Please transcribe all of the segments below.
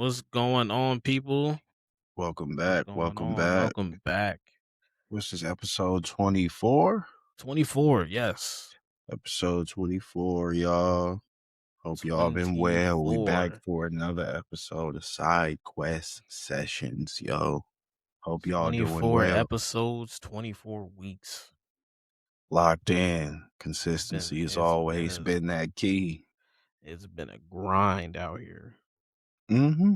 What's going on, people? Welcome What's back. going Welcome on? back. Welcome back. This is episode 24. 24, yes. Episode 24, y'all. Hope y'all been well. We back 24. for another episode of Side Quest Sessions, yo. Hope y'all doing 24 well. episodes, 24 weeks. Locked in. It's been Consistency has it's been always a, been that key. it's been a grind out here. Mm-hmm.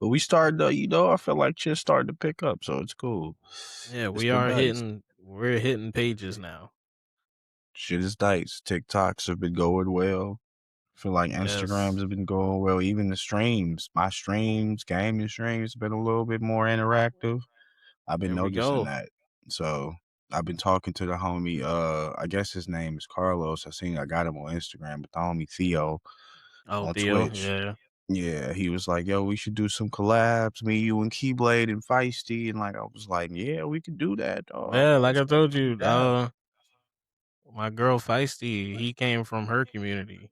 But we started, I feel like shit started to pick up, so it's cool. Yeah, It's been nice. we're hitting pages now. Shit is nice. TikToks have been going well. Feel like Instagrams Yes. have been going well. Even the streams, my streams, gaming streams, been a little bit more interactive. I've been There we noticing go. that. So I've been talking to the homie. I guess his name is Carlos. I got him on Instagram, but the homie Theo Oh, on Theo, Twitch. yeah. Yeah, he was like, "Yo, we should do some collabs, me, you, and Keyblade and Feisty." And like, I was like, "Yeah, we could do that, dog. Yeah, like Let's I go told get it you, down." my girl Feisty, he came from her community.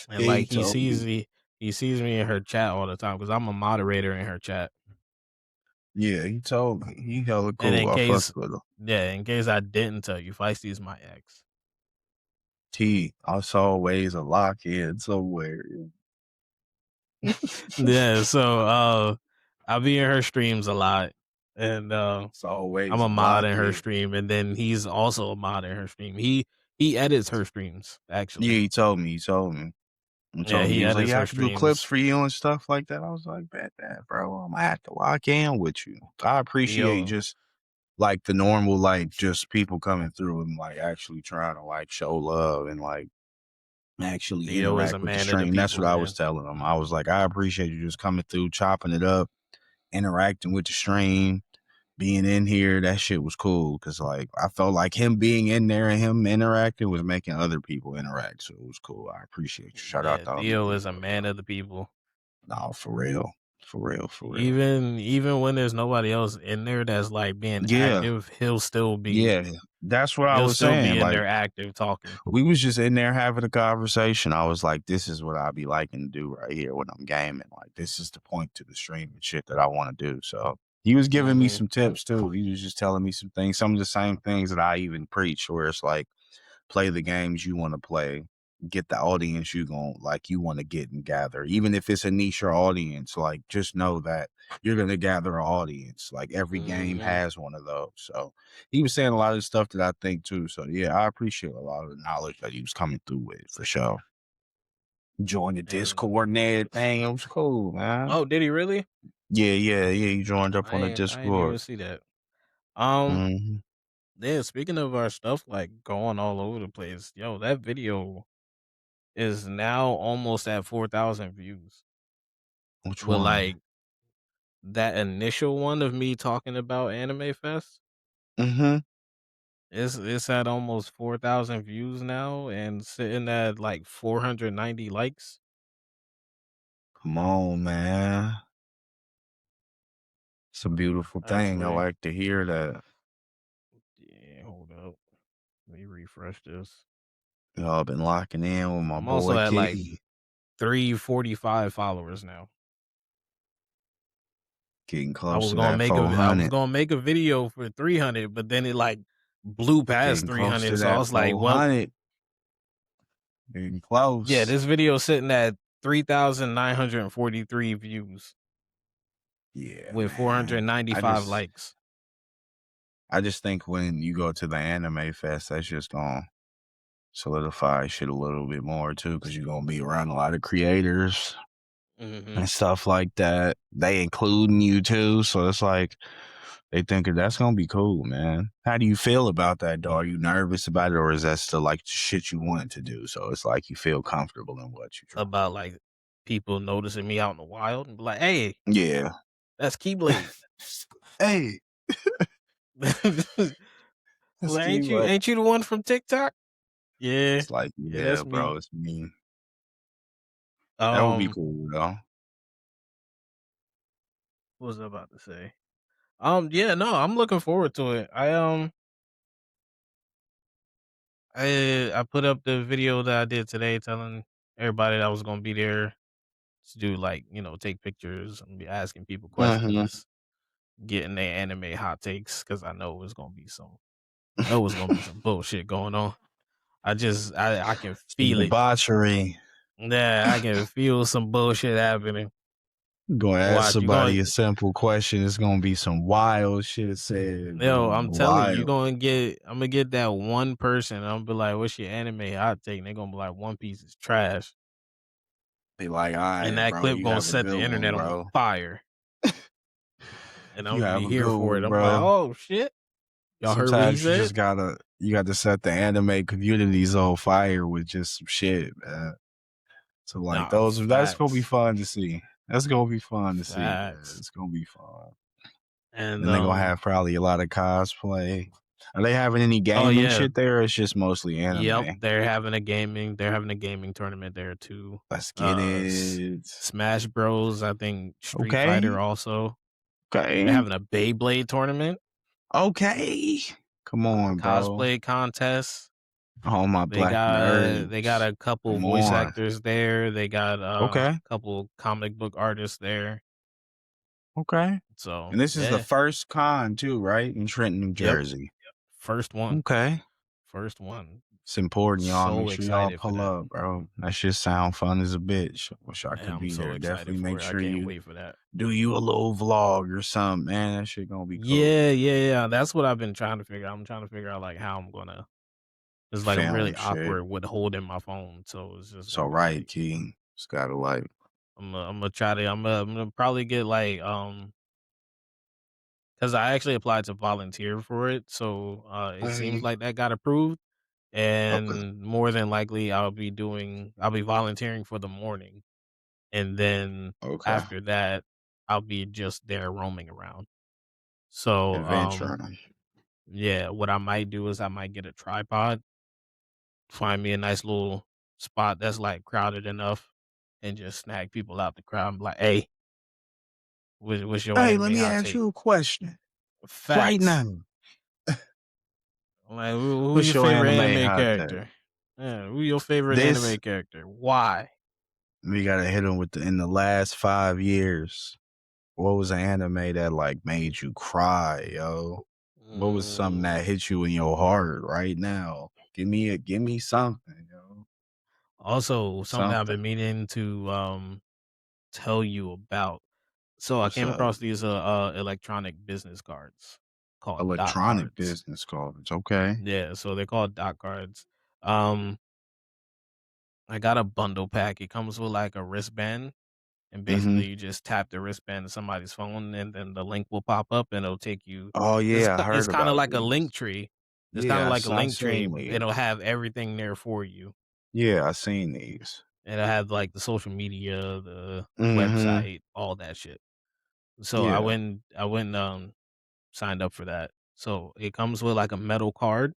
And Yeah, he like told me. he sees me in her chat all the time because I'm a moderator in her chat. Yeah, he told me. He hella And cool. I fuck with him. in case I didn't tell you, Feisty is my ex. I saw ways a lock in somewhere. Yeah, so I'll be in her streams a lot. And It's I'm always a a mod lock in her in. stream, and then he's also a mod in her stream. He edits her streams, Yeah, actually. he told me. He told me. He Yeah, told me. he He was like, edits "Yeah, her I can do clips streams. for you and stuff like that." I was like, "Bet that, bro. I'm gonna have to lock in with you." I appreciate Theo. just like the normal, like just people coming through and like actually trying to like show love and like actually Theo is a interact with the man of the stream. That's people, what I was man. telling him. I was like, I appreciate you just coming through, chopping it up, interacting with the stream, being in here. That shit was cool because like I felt like him being in there and him interacting was making other people interact. So it was cool. I appreciate you. Shout out Yeah, to homie Theo is a Theo, man yo. of the people. No, for real. For real. For real. Even when there's nobody else in there that's like being Yeah. active, Yeah. That's what I he'll was still be saying. in Like there active talking. we was just in there having a conversation. I was like, this is what I be liking to do right here when I'm gaming. Like this is the point to the stream and shit that I want to do. So he was giving me Hmm. some tips too. He was just telling me some things, some of the same things that I even preach, where it's like play the games you want to play, get the audience you want to get and gather. Even if it's a niche audience, like just know that you're gonna gather an audience. Like every game Hmm. has one of those. So he was saying a lot of stuff that I think too. So yeah, I appreciate a lot of the knowledge that he was coming through with for sure. Join the And Discord and everything. It was cool, man. oh, did he really? Yeah. He joined up on the I ain't even Discord. see that. Um, Hmm. yeah. Speaking of our stuff like going all over the place, yo, that video is now almost at 4,000 views. Which With one? like that initial one of me talking about Anime Fest, Hmm. it's at almost 4,000 views now and sitting at like 490 likes. Come on, man. It's a beautiful thing. I Actually, like to hear that. yeah, hold up. Let me refresh this. Y'all been locking in with my I'm also boy at like Key. 345 followers now. Getting close to that I was 400. gonna make a video for 300, but then it like blew past Getting close to 300. So I that was like, well, 400. Getting yeah, close. this video sitting at 3,943 views Yeah, with man. 495 likes. I just think when you go to the anime fest, that's just gonna solidify shit a little bit more too, because you're gonna be around a lot of creators Hmm. and stuff like that. They including you too. So it's like they think that's gonna be cool, man. How do you feel about that, though? Are you nervous about it, or is that still like shit you want to do? So it's like you feel comfortable in what you're trying About like people noticing me out in the wild and be like, hey, to do. Yeah. that's Keyblade. Hey, that's Like, key. Like ain't you the one from TikTok? Yeah. it's like, Yeah, yeah, that's me. bro, it's me. That would be Um, cool, though. what was I about to say? Yeah, no, I'm looking forward to it. I put up the video that I did today telling everybody that was gonna be there to do like, take pictures and be asking people Mhm. questions, getting their anime hot takes because I know it's gonna be some bullshit going on. I can Some feel it. debauchery. Yeah, I can feel some bullshit happening. Gonna ask Watch, you somebody going a simple question. It's gonna be some wild shit said, yo, bro. I'm telling you, Wild. I'm gonna get that one person. I'm gonna be like, "What's your anime hot take?" And they're gonna be like, "One Piece is trash," Be like, all and right, that bro. clip You gonna have a set the good one, internet on bro. fire, and I'm You gonna have be a here good for it. one, I'm like, bro. "Oh shit, y'all heard what he Sometimes said?" you got to set the anime communities on fire with just some shit, man. So like Nah, that's gonna be facts, fun to see. That's gonna be fun to see, man. facts, It's gonna be fun. and Then they're gonna have probably a lot of cosplay. Are they having any oh gaming yeah, shit there? Or it's just mostly yep, anime. they're having a gaming tournament there too. Let's get S it. Smash Bros, I think Street Fighter Okay. also. They're Okay. having a Beyblade tournament, Okay. Come on, bro. cosplay contest. All my black They got nerds. a couple Come voice on. actors there. They got a Okay. couple comic book artists there. Okay. So And this is the yeah, first con too, right? In Trenton, New yep, Jersey. first one, Okay. first one. It's important, y'all. Make So sure y'all excited for pull that. up, bro. That shit sound fun as a bitch. Wish I Yeah, could I'm be so there. excited Definitely make for it. I sure can't you wait for that. do you a little vlog or something, man. That shit gonna be cool. Yeah. That's what I've been trying to figure out. I'm trying to figure out like how I'm gonna. It's like I'm Film really shit. awkward with holding my phone, so it's just It's gonna all be right, like King. Just gotta like I'm gonna try to I'm gonna probably get like because I actually applied to volunteer for it, so it seems Mhm. like that got approved, Okay. and more than likely I'll be volunteering for the morning, and then Okay. after that I'll be just there roaming around. So Adventuring. yeah, what I might do is I might get a tripod, find me a nice little spot that's like crowded enough, and just snag people out the crowd and be like, hey, what's your Hey, let anime me hot ask take? you a question. Right Facts. now. Like, who's What's your your favorite anime anime hot take? character? Yeah, who's your favorite This anime character? Why? we gotta hit him with in the last 5 years. What was an anime that like made you cry, yo? What was something Mm, that hit you in your heart right now? Give me something, yo. also, something I've Something. been meaning to tell you about. So I What's came up? across these electronic business cards called dot Electronic cards. business cards. Okay. Yeah, so they're called dot cards. Um, I got a bundle pack. It comes with like a wristband, and Mm-hmm. basically you just tap the wristband to somebody's phone, and then the link will pop up, and it'll take you. Oh yeah, I It's heard kind of about like a these. link tree. It's kind of Yeah, like a I link tree. seen these. It'll have everything there for you. Yeah, I seen these. It'll have like the social media, the Mm-hmm. website, all that shit. So Yeah. I went signed up for that. So it comes with like a metal card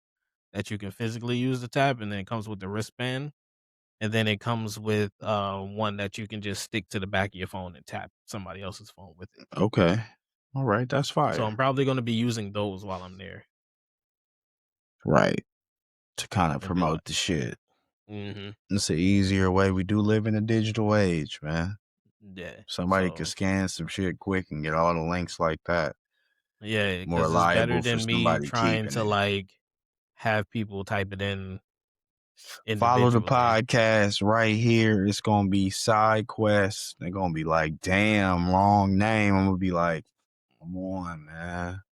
that you can physically use to tap, and then it comes with the wristband, and then it comes with one that you can just stick to the back of your phone and tap somebody else's phone with it. Okay. All right, that's So fire. I'm probably going to be using those while I'm there, Right. To kind of and be like, promote the shit. hmm It's an easier way. We do live in a digital age, man. yeah. Somebody can So scan some shit quick and get all the links like that. yeah, More because it's better reliable for than me somebody trying keeping to it. like have people type it in Follow the individually. podcast right here. It's gonna be side quests. They're gonna be like, damn, wrong name. I'm gonna be like, come on, man.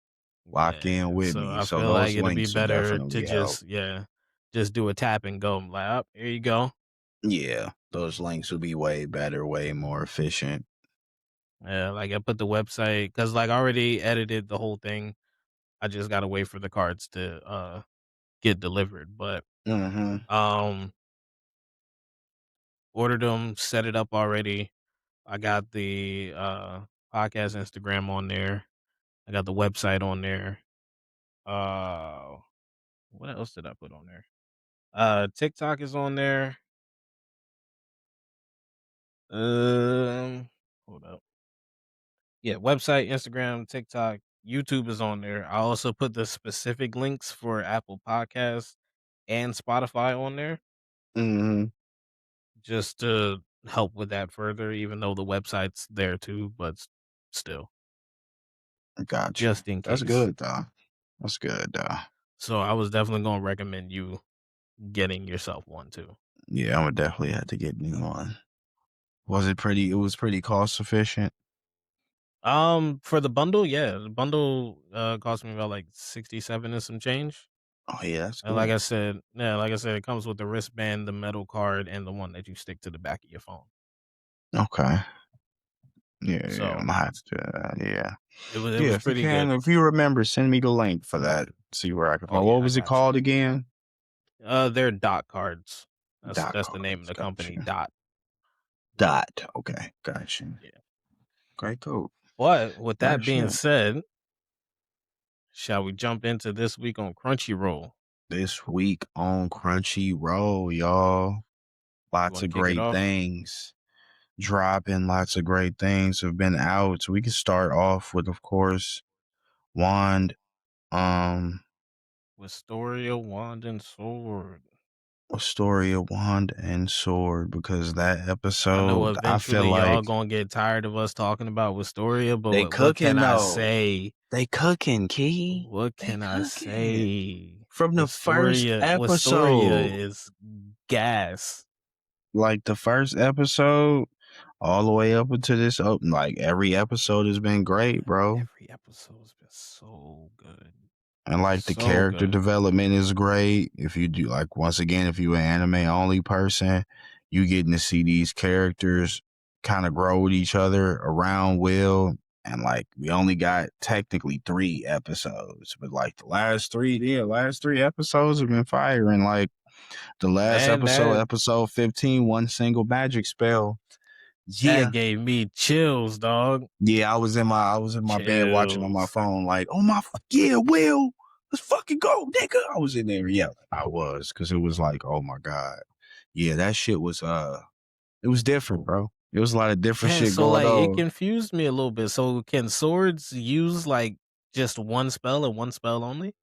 Lock in Yeah, with so me. I So feel like those it'll be links will better to definitely help. just do a tap and go. I'm like, oh, here you go. Yeah, those links will be way better, way more efficient. Yeah, like I put the website because like I already edited the whole thing. I just gotta wait for the cards to get delivered. But Mm-hmm. um ordered them, set it up already. I got the podcast Instagram on there. I got the website on there. Uh what else did I put on there? TikTok is on there. Um hold up. Yeah, website, Instagram, TikTok, YouTube is on there. I also put the specific links for Apple Podcasts and Spotify on there, Mm-hmm. just to help with that further, even though the website's there too, but still, Got you. just in That's case. good though. That's good though. So I was definitely gonna recommend you getting yourself one too. Yeah, I'm gonna definitely have to get me one. Was it pretty? It was pretty cost efficient. For the bundle, yeah, the bundle cost me about like 67 and some change. Oh yeah, that's And like good. I said, yeah, like I said, it comes with the wristband, the metal card, and the one that you stick to the back of your phone. Okay. Yeah, yeah, I'm So gonna have to do that. Yeah, it yeah. was If you pretty can, good. if you remember, send me the link for that. See where I can Oh find. yeah, What I was it got you. called again? They're dot cards. Dot That's the name of cards. the Got company, you. Dot. Dot. Okay, got you. Yeah. Okay, cool. But with Right, that being shit. said, shall we jump into this week on Crunchyroll? This week on Crunchyroll, y'all. You Lots want to of kick it great off things dropping. Lots of great things have been out. So we can start off with, of course, Wand. Um, with Storia, Wand, and Sword? Wistoria, Wand, and Sword. Because that I know episode, I feel eventually y'all like gonna get tired of us talking about Wistoria, but they what can cooking I though. say? They cooking, Key. What They can I cooking. say? From the first Wistoria episode. is gas. Like the first episode all the way up into this like every episode has been great, bro. Every episode's been so good. And like the So character good. development is great. If you do like once again, if you're an anime only person, you getting to see these characters kind of grow with each other around Will. And like we only got technically 3 episodes, but like last three episodes have been fire. And like the last Man, episode, episode 15, one single magic spell. that Yeah. gave me chills, dog. Yeah, I was in my bed watching on my Chills. phone, like, oh my yeah, Will, let's fucking go, nigga. I was in there, yeah, I was, because it was like, oh my God. Yeah, that shit was it was different, bro. It was a lot of different Yeah, shit so going like it on. confused me a little bit. So can swords use like just one spell and one spell only?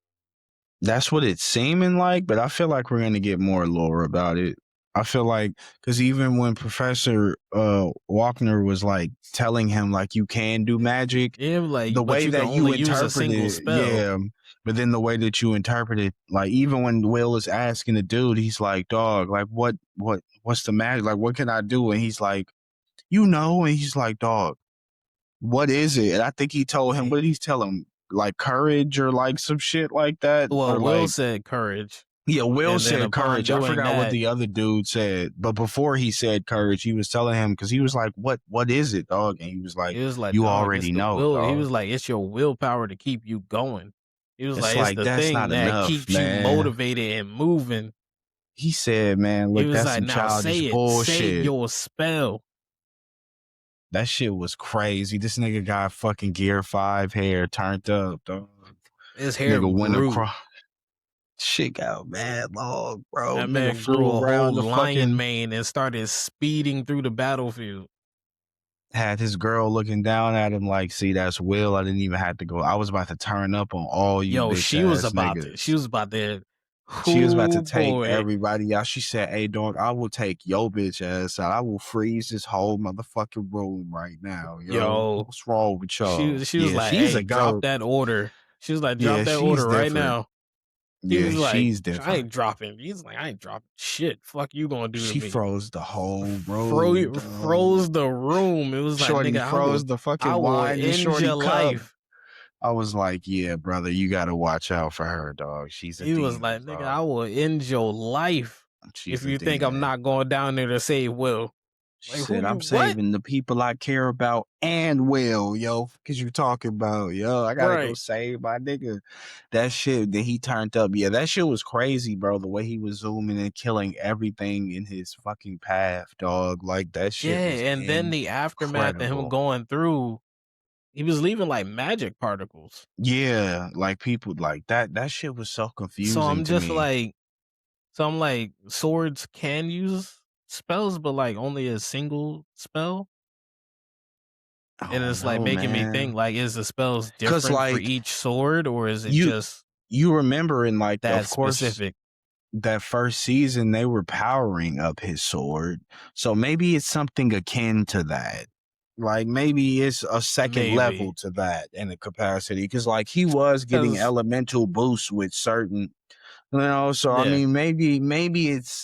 That's what it's seeming like, but I feel like we're gonna get more lore about it. I feel like because even when Professor Walkner was like telling him like you can do magic, Yeah, like the but way you can that you only use a interpret single it, spell. yeah. But then the way that you interpret it, like even when Will is asking the dude, he's like, "Dog, like what's the magic? Like what can I do?" And he's like, "You know," and he's like, "Dog, what is it?" And I think he told him, what did he tell him? Like courage or like some shit like that, Well, or Will like said courage, yeah, Will and then said upon courage. I doing forgot what that, the other dude said, but before he said courage, he was telling him because he was like, "What is it, dog?" And he was like, he was like, "You "Dog, it's already the know, will." He dog." was like, "It's your willpower to keep you going." He was It's like, "It's like the that's thing not that enough, keeps you man. motivated and moving." He said, "Man, He look, was that's like, some "Now childish say it, say bullshit." your spell." That shit was crazy. This nigga got fucking Gear 5 hair turned up, dog. His hair Nigga went grew. across. Shit got mad long, bro. That Nigga man grew flew a around whole the lion fucking mane and started speeding through the battlefield. had his girl looking down at him like, see, that's Will. I didn't even have to go. I was about to turn up on all you Yo, bitch she was ass about to. She niggas. was about to. She was about to Oh take boy, everybody out. She said, "Hey, dog, I will take your bitch ass out. I will freeze this whole motherfucking room right now, yo. yo, What's wrong with y'all?" she was Yeah, like, she's "Hey, a drop goat. that order." She was like, "Drop Yeah, that she's order right different. now." He Yeah, was like, she's "I different. ain't dropping." He's like, "I ain't dropping shit. Fuck you gonna do to She me?" froze the whole room, dog. Froze the room. It was like, Shorty nigga, froze the I fucking will wine in end Shorty your cup. life. I was like, yeah, brother, you gotta watch out for her, dog. She's a He was demon, like, nigga, dog. I will end your life if She's a you think I'm demon. not going down there to save Will. She Like, who said, you I'm what? saving the people I care about and Will, yo. Cause you talking about, yo, I gotta go Right. save my nigga. That shit, then he turned up. Yeah, that shit was crazy, bro. The way he was zooming and killing everything in his fucking path, dog. Like that Yeah, shit was and then the aftermath of him incredible. going through, he was leaving like magic particles. Yeah, like people like that shit was so So confusing I'm to just me. like, swords can use spells, but like only a single spell. I And don't it's like know, making me think man. like, is the spells Cause different for like each sword or is it you just you remember in like that of course specific? that first season they were powering up his sword. So maybe it's something akin to that. Like maybe it's a second level Maybe to that in the capacity because like he was getting because elemental boosts with certain, you know. So I yeah, mean, maybe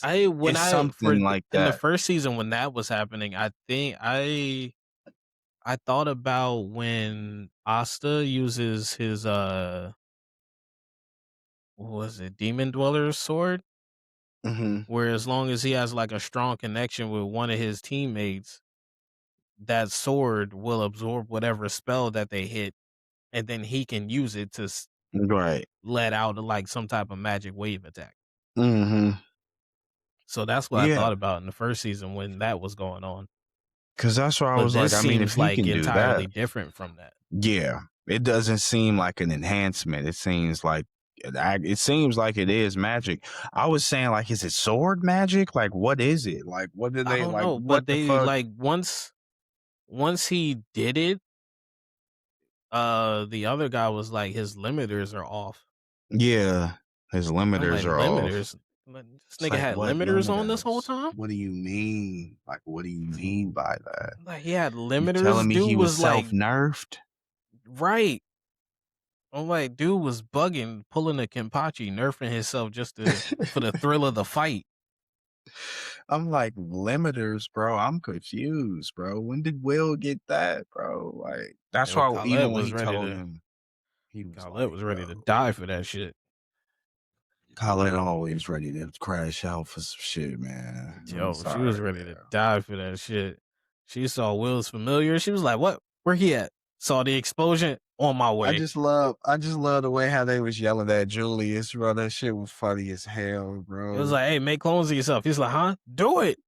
I when it's I for something like in the that. first season when that was happening, I think I thought about when Asta uses his what was it, Demon Dweller's sword, Hmm. where as long as he has like a strong connection with one of his teammates, that sword will absorb whatever spell that they hit, and then he can use it to Right. let out like some type of magic wave attack. Hmm. So that's what I Yeah, thought about in the first season when that was going on. because that's why I But was this like, I mean, if seems he like can do that, entirely different from that. yeah, it doesn't seem like an enhancement. It seems like it seems like it is magic. I was saying, like, is it sword magic? Like, what is it? Like, what do I they don't like? know, What but the they fuck? like once he did it, the other guy was like his limiters are off. Yeah, his I'm limiters like are off. limiters. Like, this It's nigga like, had what limiters on this whole limiters? time. What do you mean? Like, what do you mean by that? Like he had You telling limiters. me Dude he was was like self nerfed? right. I'm like, dude was bugging, pulling a Kenpachi, nerfing himself just to for the thrill of the fight. I'm like, limiters, bro. I'm confused, bro. When did Will get that, bro? Like, that's Yo, why even when he told him, he was Khaled like, was ready to yo, die for that shit. Colin always ready to crash out for some shit, man. I'm Yo, she was sorry, ready to man. die for that shit. She saw Will's familiar. She was like, "What? Where he at?" Saw the explosion. On my way. I just love the way how they was yelling at Julius, bro. That shit was funny as hell, It was bro. like, "Hey, make clones of yourself." He's like, "Huh? Do it."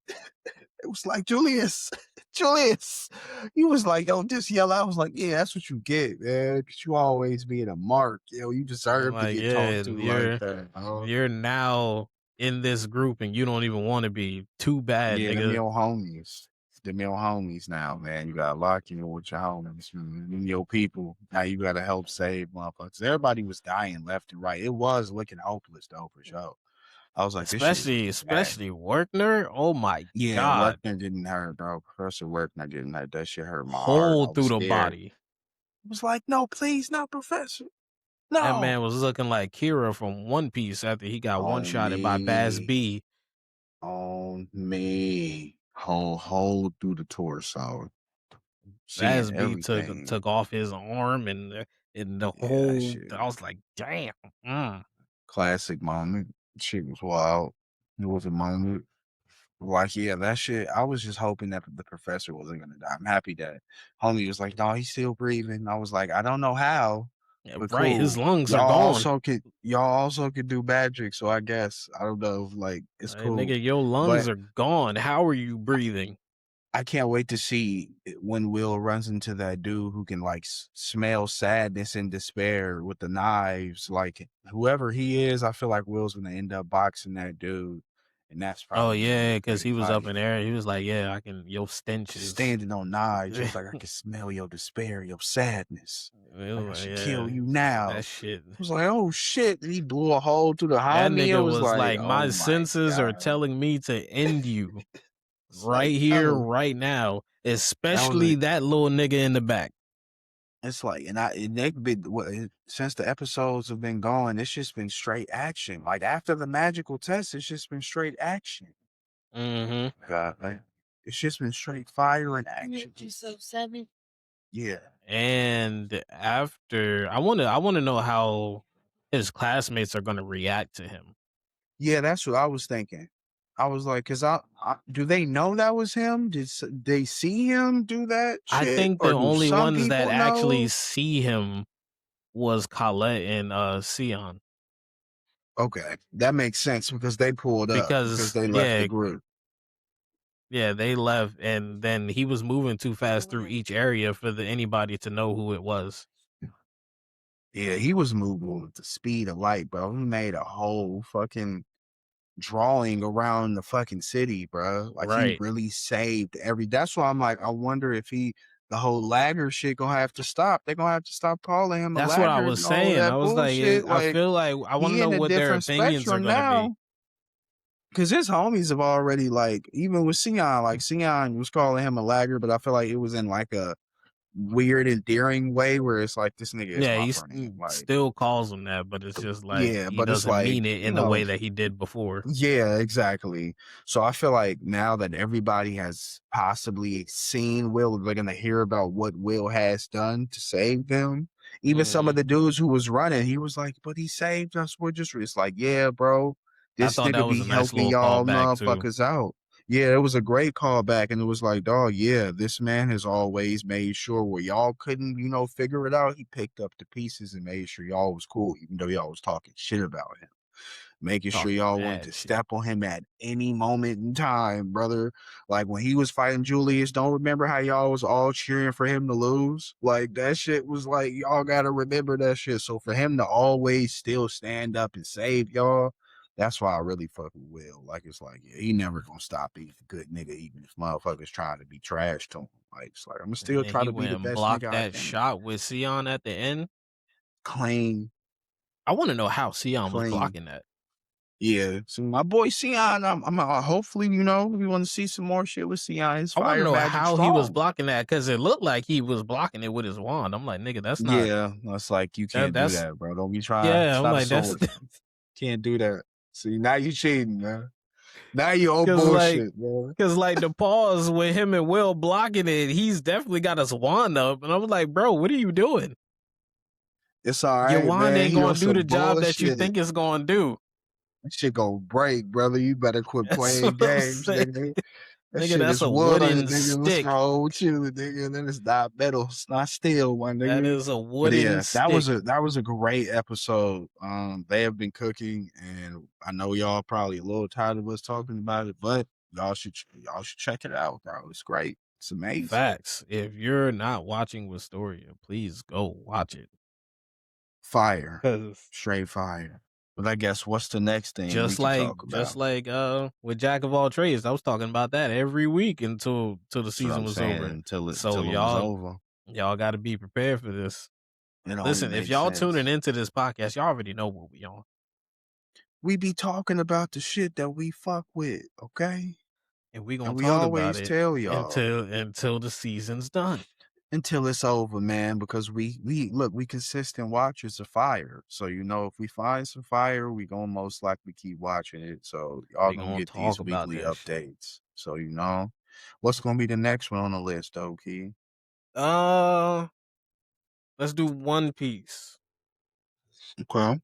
It was like Julius, Julius. He was like, "Yo, just yell out." I was like, "Yeah, that's what you get, man. Because you always being a mark. Yo, you I'm deserve to like, get "Yeah, talked to like that." Huh? you're now in this group and you don't even want to be. Too bad, Yeah, them nigga." your homies. Them your homies now, man. You gotta lock in with your homies, man. Them your people. Now you gotta help save motherfuckers. Everybody was dying left and right. It was looking hopeless though, for sure. I was like, this shit is looking bad. Especially Workner. Oh my Yeah, god, Wagner didn't hurt, dog. Professor Wagner didn't hurt. That shit hurt my heart. hole I was through the scared. body. I was like, no, please, not Professor. That No. man was looking like Kira from One Piece after he got one On shotted by Baz me. B. On me. Hole through the torso. Seeing Baz B everything. took off his arm and the Yeah, that whole. shit. I was like, damn. Mm. Classic moment. Shit was wild. It was a moment. Like, yeah, that shit. I was just hoping that the professor wasn't gonna die. I'm happy that homie was like, no, he's still breathing. I was like, I don't know how, Yeah, but right, his cool. lungs are gone. Y'all also could do magic, so I guess I don't know. Like, it's Like, cool. nigga, your lungs But are gone. How are you breathing? I can't wait to see when Will runs into that dude who can like smell sadness and despair with the knives. Like whoever he is, I feel like Will's gonna end up boxing that dude, and that's Oh probably gonna be yeah, a because great he was up fight. in there. He was like, yeah, I can. Your stench Just is. standing on knives, he It was like, I can smell your despair, your sadness. Like I was like, should kill yeah, you that now. shit. I was like, oh shit! And he blew a hole through the That homie. I nigga was was like, like, oh my my senses are god! telling me to end you It's right like, here, no, right now. that was Especially a that little nigga in the back. It's like, and they've been since the episodes have been going, it's just been straight action. Like after the magical test, it's just been straight action. Hmm. God, like, it's just been straight fire and action. Yeah, And after, I want to know how his classmates are gonna react to him. yeah, that's what I was thinking. I was like, cause do they know that was him? They see him do that I shit, think the or do only some ones that people actually know? see him was Colette and Sion. Okay, that makes sense because they pulled up because Because they left the yeah, group. yeah, they left and then he was moving too fast through each area for anybody to know who it was. Yeah, he was moving with the speed of light, bro. He made a whole fucking drawing around the fucking city, bro. Like he Right. really saved that's why I'm like, I wonder if the whole lagger shit gonna have to stop. They're gonna have to stop calling him a That's what I laggard was and all of saying. I that was like, bullshit. I Like feel like I want to he know in a what their different opinions are spectrum going to be. now. Because his homies have already like, even with Sion, like Sion was calling him a lagger, but I feel like it was in like a weird, endearing way where it's like this nigga is Yeah, my friend. Like, still calls him that, but it's just like yeah, he but it's doesn't like, mean it you in the know, way that he did before. yeah, exactly. So I feel like now that everybody has possibly seen Will, they're gonna hear about what Will has done to save them. Even some of Mhm. the dudes who was running, he was like, "But he saved us. We're just." It's like, yeah, bro, I this thought that nigga was a be nice helping little y'all callback too. motherfuckers out. Yeah, it was a great callback, and it was like, dog, yeah, this man has always made sure where y'all couldn't, figure it out. He picked up the pieces and made sure y'all was cool, even though y'all was talking shit about him, making sure Talking y'all wanted to mad shit. step on him at any moment in time, brother. Like when he was fighting Julius, don't remember how y'all was all cheering for him to lose? Like that shit was like, y'all gotta remember that shit. So for him to always still stand up and save y'all, that's why I really fuck with Will. Like it's like, yeah, he never gonna stop being a good nigga, even if motherfuckers trying to be trash to him. Like it's like I'm gonna And still then try he to be went the and best nigga blocked I that can. shot with Sion at the end. Clean, I want to know how Sion was clean. blocking that. Yeah, so my boy Sion, I'm hopefully we want to see some more shit with Sion. His I want to fire know magic how he was strong. blocking that because it looked like he was blocking it with his wand. I'm like, nigga, that's not Yeah, that's like you that. can't do That's that, bro. Don't be trying. yeah. It's I'm not a like, that's sword. Can't do that. See, now you cheating, man. Now you old because bullshit, man. the pause with him and Will blocking it, he's definitely got his wand up, and I was like, bro, what are you doing? It's all Your right, wand man. ain't He on gonna do some the job that you bullshit. think it's gonna do. That shit gonna break, brother. You better quit That's playing what I'm games, saying, nigga. That nigga. shit That's is a wood, wooden nigga. What's stick. wrong with you, nigga? And then it's not metal. It's not steel, my That nigga. is a But wooden yeah, that was stick. a great episode. They have been cooking, and I know y'all probably a little tired of us talking about it, but y'all should check it out, bro. It's great. It's amazing. Facts. If you're not watching Wistoria, please go watch it. Fire, Cause straight fire. But I guess what's the next thing we could talk just about? like with Jack of all trades, I was talking about that every week until till the That's what season I'm was saying. over. Until it So until it was over, y'all got to be prepared for this. it only Listen, if makes y'all tuning sense. into this podcast, y'all already know what we on, We be talking about the shit that we fuck with, okay? and we And gonna we talk about always it tell y'all until the season's done. until it's over, man, because we look, we consistent watchers of fire. So if we find some fire, we gonna most likely keep watching it. So y'all We gonna gonna get talk these about weekly that shit. updates. So what's gonna be the next one on the list, though, Key? Uh, let's do One Piece. Okay.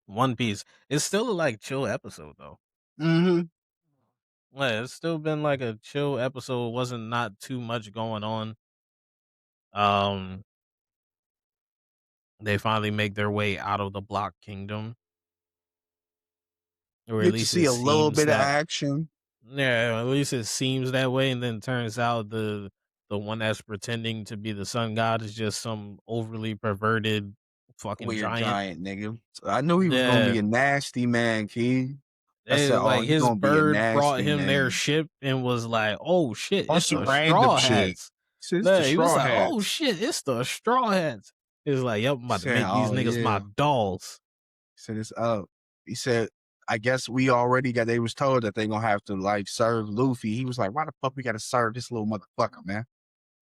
One Piece. It's still a like chill episode though. Mm-hmm. Yeah, it's still been like a chill episode. Wasn't not too much going on. Um, they finally make their way out of the Block Kingdom, or at Get to least see it a little seems bit of that. action. Yeah, at least it seems that way, and then turns out the one that's pretending to be the sun god is just some overly perverted fucking Weird giant. giant nigga. So I knew he was gonna be Yeah, a nasty man, Key. I said, oh, like he his gonna be a bird brought nasty him their man. ship and was like, "Oh shit, On it's some the random Straw shit. Hats." Since the Yeah, he was straw like, "Oh hats. shit, it's the Straw Hats." He was like, "Yep, I'm He about to said, make these oh niggas my yeah. dolls." He said it's up. He said, I guess we already they was told that they gonna have to like serve Luffy. He was like, why the fuck we gotta serve this little motherfucker, man?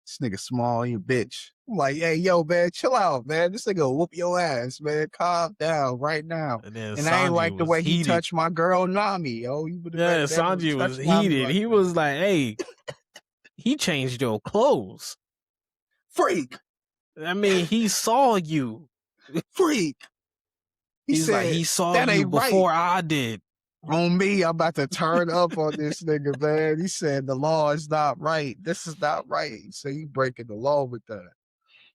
This nigga small, you bitch. I'm like, hey, yo, man, chill out, man. This nigga will whoop your ass, man. Calm down right now. And then And I ain't Sanji like the was way he heated. touched my girl Nami, yo. You would have Yeah, never Sanji was touched Nami heated. like He that. was like, "Hey, he changed your clothes." Freak, I mean, he saw you. freak. He He's like, said, he saw that you ain't right. before I did. On me, I'm about to turn up on this nigga, man. He said the law is not right. This is not right. So you breaking the law with that.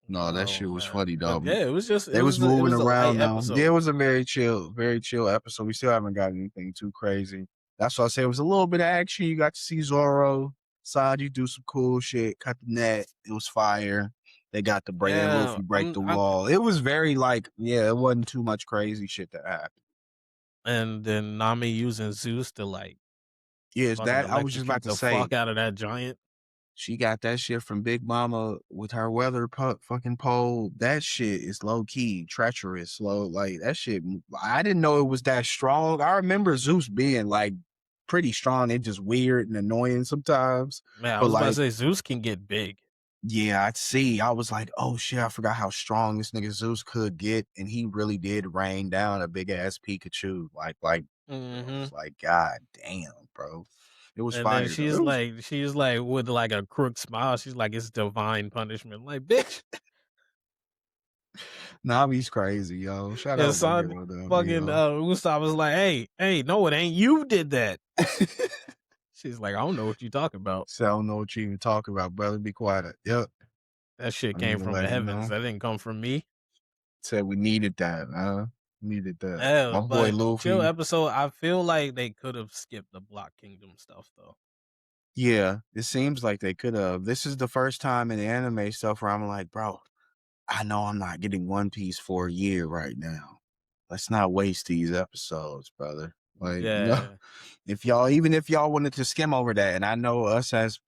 No, that Oh shit was man, funny, but though. yeah, They was it moving was a light around now. Yeah, it episode. was a very chill episode. We still haven't got anything too crazy. That's why I say it was a little bit of action. You got to see Zoro, Sanji do some cool shit, cut the net. It was fire. They got the break. Then Yeah, Luffy break the wall. It was very like, yeah, it wasn't too much crazy shit that happened. and then Nami using Zeus to like Yes, fucking that I was just about electrocute to the say. fuck out of that giant. She got that shit from Big Mama with her weather fucking pole. That shit is low key treacherous. Slow like that shit. I didn't know it was that strong. I remember Zeus being like pretty strong. It's just weird and annoying sometimes. Man, I But was about to like, say Zeus can get big. yeah, I'd see. I was like, oh shit, I forgot how strong this nigga Zeus could get, and he really did rain down a big ass Pikachu. Bro, Mhm. it's like, god damn, bro. It was And then fire though. It was she's like with like a crook smile. She's like, it's divine punishment. Like, bitch. Navi's crazy, yo. Shout And out my son girl though, fucking yo. Gustav was like, hey, no, it ain't you did that. She's like, I don't know what you talking about. So I don't know what you even talk about, brother. Be quiet. Yep. That shit I need came to from the let him heavens. know. That didn't come from me. Said we needed that, needed that. Yeah, My boy but chill Luffy. episode. I feel like they could have skipped the Block Kingdom stuff though. Yeah, it seems like they could have. This is the first time in the anime stuff where I'm like, bro, I know I'm not getting One Piece for a year right now. Let's not waste these episodes, brother. Like, Yeah, if y'all, even if y'all wanted to skim over that, and I know us as,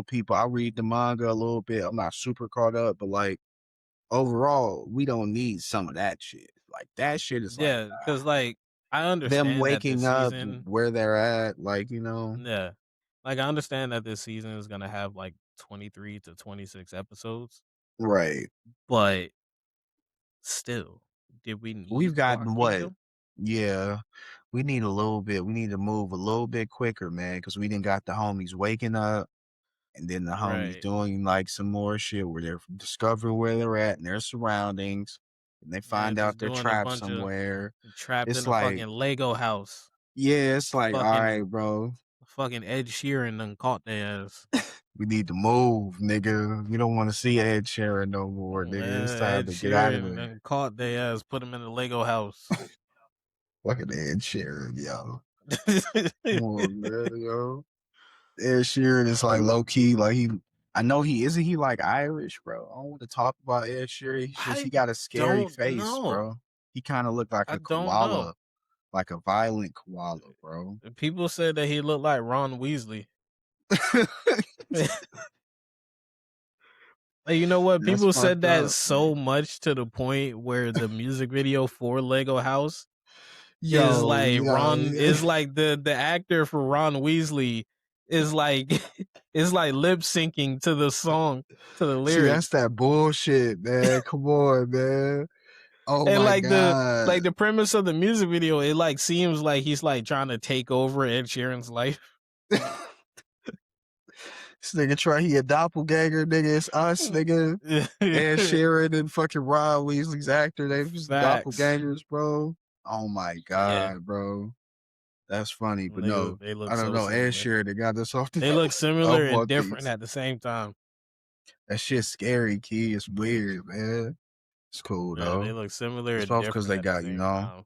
people, I read the manga a little bit. I'm not super caught up, but like, overall, we don't need some of that shit. Like, that shit is like, yeah, because like I them understand that this waking up season. where they're at, Yeah, like I understand that this season is gonna have like 23 to 26 episodes, right. but still, did we We've need Block gotten what? Kingdom? Yeah. We need a little bit. We need to move a little bit quicker, man, because we didn't got the homies waking up and then the homies Right. doing like some more shit where they're discovering where they're at and their surroundings. And they Yeah, find out just they're doing a trapped bunch of somewhere. trapped It's in a like, fucking Lego house. yeah, it's like, all right, Fucking bro, fucking Ed Sheeran done caught their ass. we need to move, nigga. We don't want to see Ed Sheeran no more, nigga. It's time Ed to get out of Sheeran there. done caught their ass, put him in the Lego house. Fucking Ed Sheeran, yo. Come on, man, yo. Ed Sheeran is like low key, like I know he isn't he like Irish, bro. I don't want to talk about Ed Sheeran. He I got a scary don't face, know. bro. He kind of looked like I a don't know. koala, like a violent koala, bro. People said that he looked like Ron Weasley. Like, you know what? That's People said fucked that up, so man. much to the point where the music video for Lego House is Yo, like Ron yo, is like the actor for Ron Weasley is like is like lip syncing to the song to the see, that's lyrics. that bullshit, man. Come on, man. Oh And my like god. the premise of the music video, it like seems like he's like trying to take over Ed Sheeran's life. This nigga try he a doppelganger, nigga. It's us, nigga. Ed Sheeran and fucking Ron Weasley's actor. They was Facts. doppelgangers, bro. Oh my Yeah. god, bro. That's funny, but no, They look I don't so know. Ed similar. Sheeran, they got this off the They look off similar and One different Piece. at the same time. That shit's scary, kid. It's weird, man. It's cool Yeah, they though. look similar It's and both because different they at the got, same time.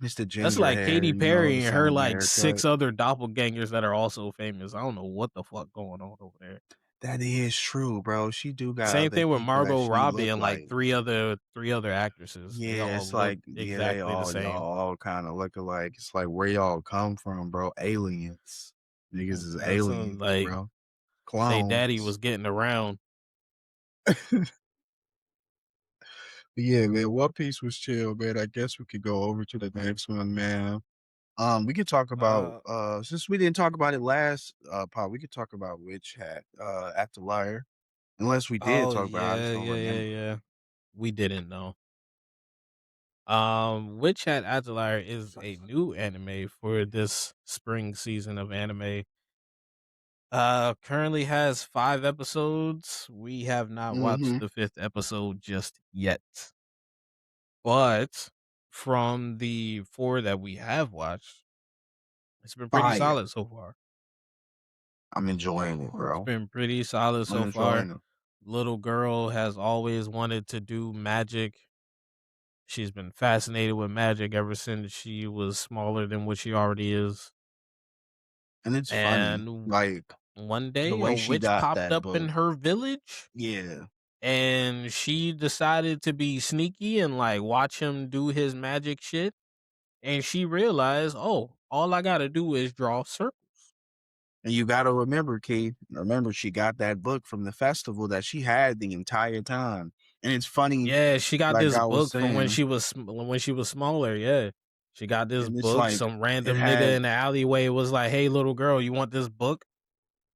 it's the That's ginger like hair, Katy the Perry and her same like haircut. 6 other doppelgangers that are also famous. I don't know what the fuck going on over there. That is true, bro. She do got Same other thing with people that Margot she Robbie look and like like. 3 other actresses. They Yeah, all it's look like, yeah, they exactly the y'all same. all kind of look alike. It's like where y'all come from, bro. Aliens. Niggas is That's aliens, like bro. say daddy Clones. was getting around. But yeah, man, One Piece was chill, man. I guess we could go over to the next one, man. We could talk about Uh since we didn't talk about it last pod, we could talk about Witch Hat at the Liar. Unless we did oh talk about it, I just yeah, don't yeah, yeah, remember. yeah. We didn't know. Witch Hat Atelier is a new anime for this spring season of anime. Currently has 5 episodes. We have not watched Mm-hmm. the 5th episode just yet. But from the 4 that we have watched, it's been pretty Fire. solid so far. I'm enjoying it, It's bro. been pretty solid I'm so far. enjoying it. Little girl has always wanted to do magic. She's been fascinated with magic ever since she was smaller than what she already is. And it's funny. And Like one the day a way she witch got popped that up in book. her village Yeah. and she decided to be sneaky and like watch him do his magic shit. And she realized, oh, all I gotta do is draw circles. And you gotta remember, Keith, remember she got that book from the festival that she had the entire time. And it's funny, Yeah, she got like this I was book from saying, when she was smaller. Yeah, She got this And it's book. like Some it random nigga had in the alleyway was like, "Hey, little girl, you want this book?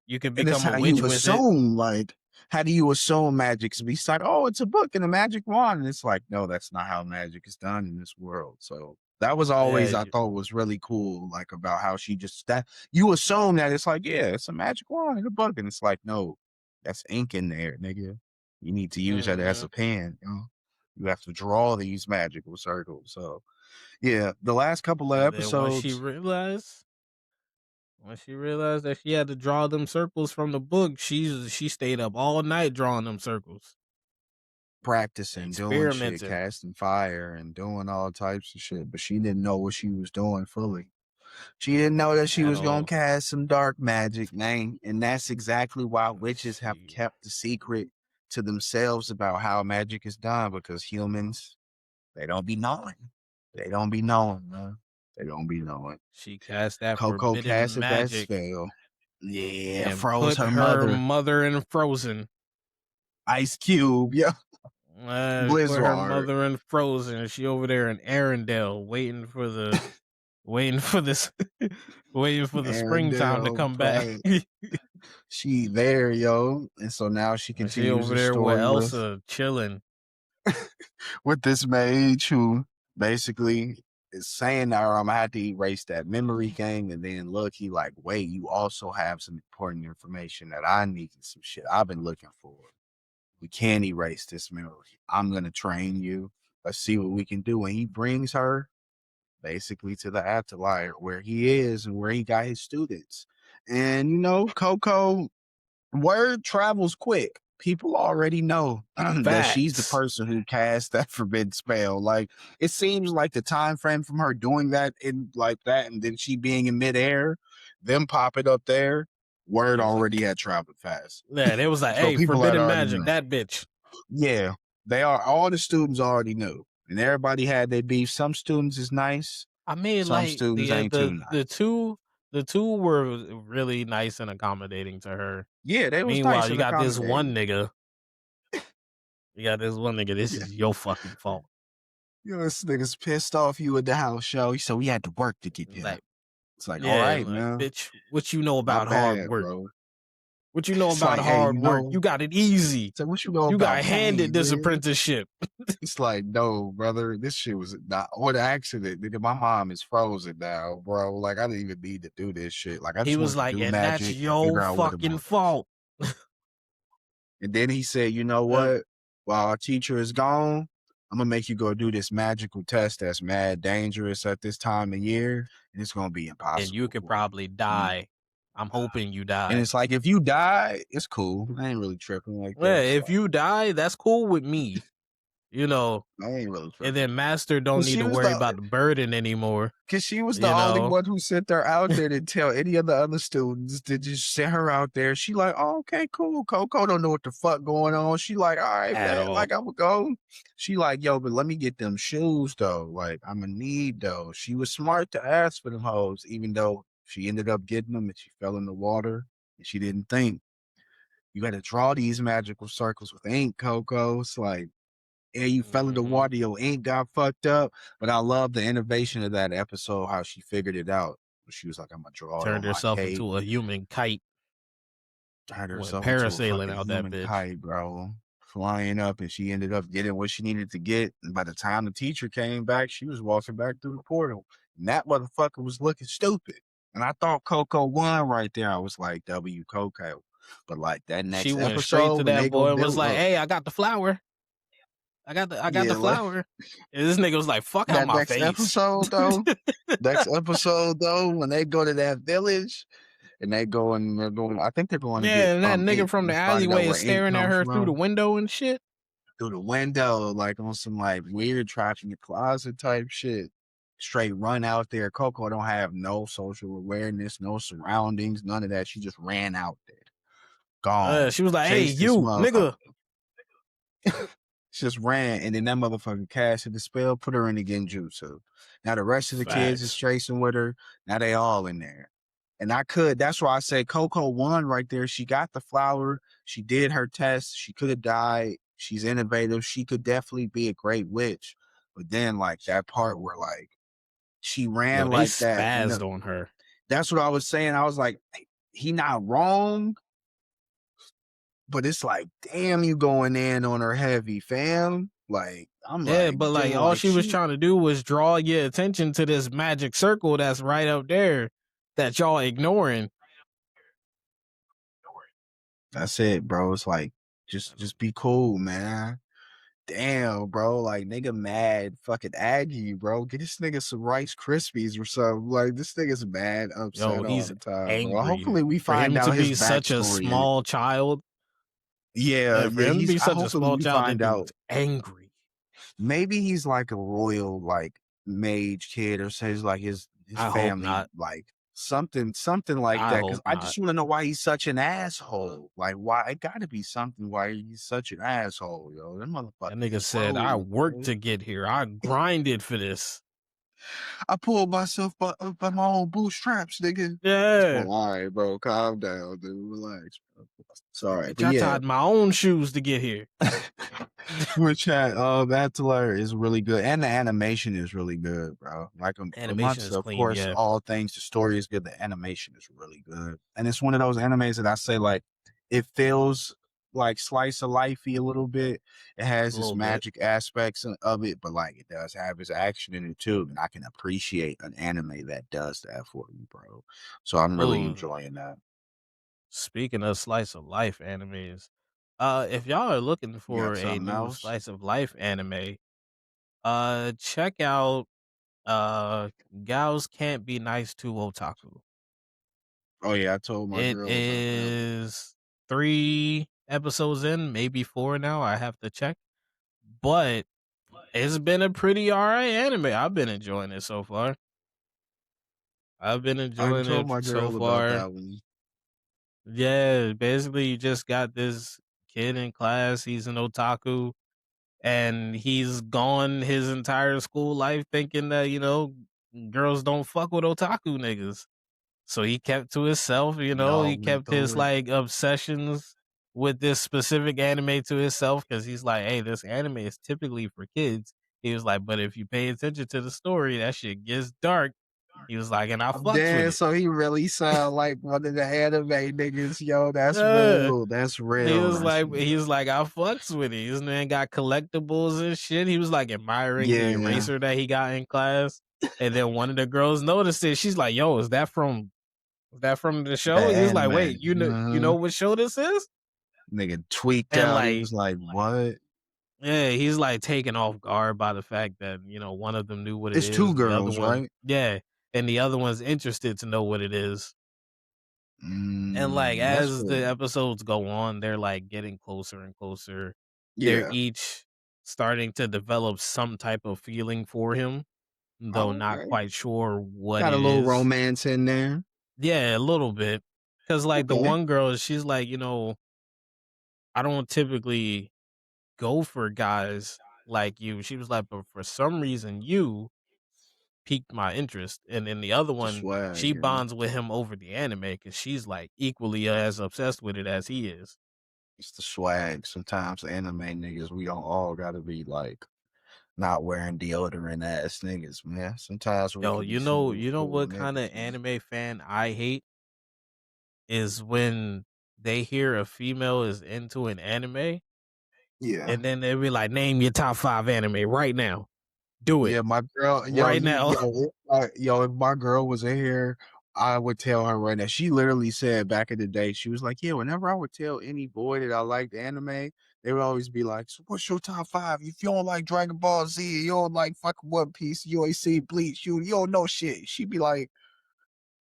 You can and it's become a how witch you with it." assume, like, how do you assume magic's be like, oh, it's a book and a magic wand? And it's like, no, that's not how magic is done in this world. So that was Yeah, always I thought was really cool, like about how she just that you assume that it's like, yeah, it's a magic wand and a book. And it's like, no, that's ink in there, nigga. You need to use that as hmm a pen, you know. You have to draw these magical circles. So yeah, the last couple of and then episodes when she realized that she had to draw them circles from the book, she stayed up all night drawing them circles, practicing, doing shit, experimenting casting fire and doing all types of shit, but she didn't know what she was doing fully. She didn't know that she at was gonna all. cast some dark magic, man. And that's exactly why witches have She kept the secret to themselves about how magic is done because humans, they don't be knowing. They don't be knowing, man. They don't be knowing. she cast that Coco forbidden casted that magic spell. Yeah, and froze put her her mother. mother in frozen. Ice Cube, yeah. Put her Blizzard. mother in frozen. She over there in Arendelle waiting for this waiting for the springtime to Arendelle come back. crying. She there, yo. And so now she She continues over the there with story Elsa chilling. with this mage who basically is saying to her, I'm gonna have to erase that memory thing. And then look, he like, wait, you also have some important information that I need, some shit I've been looking for. We can't erase this memory. I'm gonna train you. Let's see what we can do. And he brings her basically to the Atelier where he is and where he got his students. And you know, Coco, word travels quick. People already know that she's the Facts. person who cast that forbidden spell. Like it seems like the time frame from her doing that in like that, and then she being in midair, them popping up there, word It was like, already had traveled fast. yeah, they was like, So hey, people had forbidden already magic, known. that bitch. Yeah, they are. All the students already knew, and everybody had their beef. Some students is nice, I mean, some like students ain't too nice. the two were really nice and accommodating to her. Yeah, they was Meanwhile, nice and accommodating. you got this one nigga, this Yeah. is your fucking fault. You know, this nigga's pissed off you at the house show. So we had to work to get here. Like, It's like, all yeah, right, like, man. bitch, what you know My about hard bad, work? bro. What you know It's about like, hey, hard you work? know, You got it easy. so what you know You about got handed pain, this man? apprenticeship. It's like, no, brother, this shit was not what accident. Nigga, my mom is frozen now, bro. Like, I didn't even need to do this shit. Like, I He just was wanted to like, do and that's magic and your figure out what it fucking was. fault. And then he said, you know Uh, what? While our teacher is gone, I'm gonna make you go do this magical test that's mad dangerous at this time of year, and it's gonna be and you impossible could for probably you. die. I'm hoping you And die. it's like if you die, it's cool. I ain't really tripping like Yeah, that. It's if like you die, that's cool with me. You know, I ain't really and tripping. then Master don't Cause need she to was worry the about the burden anymore. cause she was the You only know, one who sent her out there to tell any of the other students to just send her out there. She like, oh, okay, cool. Coco don't know what the fuck going on. She like, all right, at man, all. like I would go. She like, yo, but let me get them shoes though. Like I'm gonna need those. She was smart to ask for them hoes, even though she ended up getting them and she fell in the water and she didn't think. You got to draw these magical circles with ink, Coco. It's like, yeah, you fell in the hmm water, your ink got fucked up. But I love the innovation of that episode, how she figured it out. She was like, I'm gonna draw it Turned on my herself cape. into a human kite. Turned Went herself into a parasailing fucking out that human bitch. kite, bro. Flying up, and she ended up getting what she needed to get. And by the time the teacher came back, she was walking back through the portal. And that motherfucker was looking stupid. And I thought Coco won right there. I was like, W Coco. But like that She next went straight episode, to when that they go boy and was deal like, look, "Hey, I got the flower. I got the yeah, like flower." And this nigga was like, "Fuck out that my next face." episode though, next episode though, when they go to that village and they go and they're going, I think they're going to get Yeah, and that nigga ink from to the find out alleyway is where ink staring at comes her through the from window and shit. through the window, like on some like weird trapped in the closet type shit. Straight run out there. Coco don't have no social awareness, no surroundings, none of that. She just ran out there, gone, She was like, "Hey, chased this you motherfucker. nigga." She just ran, and then that motherfucker casted the spell, put her in the genjutsu. Now the rest of the kids is Facts. chasing with her. Now they all in there. And that's why I say Coco won right there. She got the flower. She did her test. She could have died. She's innovative. She could definitely be a great witch. But then like that part where like she Yo, ran they like that. spazzed on her. That's what I was saying. I was like, he not wrong, but it's like, damn, you going in on her heavy, fam. Like, I'm Yeah, like, but damn, like all like she was she trying to do was draw your attention to this magic circle that's right up there that y'all ignoring. that's it, bro. It's like, just be cool, man. Damn, bro. Like, nigga mad fucking Aggie, bro. Get this nigga some Rice Krispies or something. Like, this nigga's mad, Yo, upset all he's the time, bro. angry. Hopefully we For find him to out his be such a backstory. small child, Yeah, yeah, for yeah, him to he's be I such a hopefully small we child, that find dude's out. angry. Maybe he's like a royal, like, mage kid, or says like his I hope family, not. like something like I that. Cause hope I not. just want to know why he's such an asshole. Like, why it gotta be something why he's such an asshole, yo. That That motherfucker nigga is said, I rude, worked bro. to get here. I grinded for this. I pulled myself by my own bootstraps, nigga. Yeah. Well, all right, bro. Calm down, dude. Relax, bro. Sorry, Bitch, but I yeah. tied my own shoes to get here. Which chat, Hat Atelier is really good, and the animation is really good, bro. Like Animation amongst, is of clean, course, yeah. all things, the story is good. The animation is really good, and it's one of those animes that I say like it feels like slice of lifey a little bit. It A has its little bit. magic aspects of it, but like it does have its action in it too. And I can appreciate an anime that does that for me, bro. So I'm really Oh, enjoying that. speaking of slice of life animes, if y'all are looking You for got a something new else? slice of life anime, check out Gals Can't Be Nice to Otaku. Oh yeah, I told my It girl about that one. is 3 episodes in, maybe 4 now, I have to check. But it's been a pretty alright anime. I've been enjoying it so far. I've been I enjoying told it my so girl about far. that one. Yeah, basically you just got this kid in class, he's an otaku, and he's gone his entire school life thinking that, girls don't fuck with otaku niggas. So he kept to himself, he Dog me kept his through it. like obsessions with this specific anime to himself because he's like, hey, this anime is typically for kids. He was like, but if you pay attention to the story, that shit gets dark. He was like, and I I'm fucks with dead, it. so he really sound like one of the anime niggas, yo. That's Yeah. real. That's real. That's He real. was like, I fucks with it. This man got collectibles and shit. He was like admiring the Yeah, eraser that he got in class. And then one of the girls noticed it. She's like, yo, is that from the the show? He was like, anime. wait, you know what show this is? Nigga tweaked And out. He like, was like, "What?" yeah, he's like taken off guard by the fact that, one of them knew what it It's two is. The other girls, one, right? yeah. And the other one's interested to know what it is. And like That's as the cool. episodes go on, they're like getting closer and closer. They're Yeah. each starting to develop some type of feeling for him, though Oh, not okay. quite sure what Got a it little is. romance in there. Yeah, a little bit. Cause like the Okay. one girl, she's like, I don't typically go for guys like you. She was like, but for some reason you piqued my interest. And then the other The one, swag, she you know. bonds with him over the anime because she's like equally as obsessed with it as he is. It's the swag. Sometimes anime niggas, we don't all gotta be like not wearing deodorant ass niggas, man. Sometimes we Yo, can be smooth, you know cool what kind niggas, of man. anime fan I hate is when they hear a female is into an anime Yeah. and then they be like, name your top 5 anime right now. Do it Yeah, my girl, yo, right now. if my girl was in here, I would tell her right now. She literally said back in the day, she was like, "Yeah, whenever I would tell any boy that I liked anime, they would always be like, so what's your top five? If you don't like Dragon Ball Z, you don't like fucking One Piece, you ain't seen Bleach, you don't know shit." She'd be like,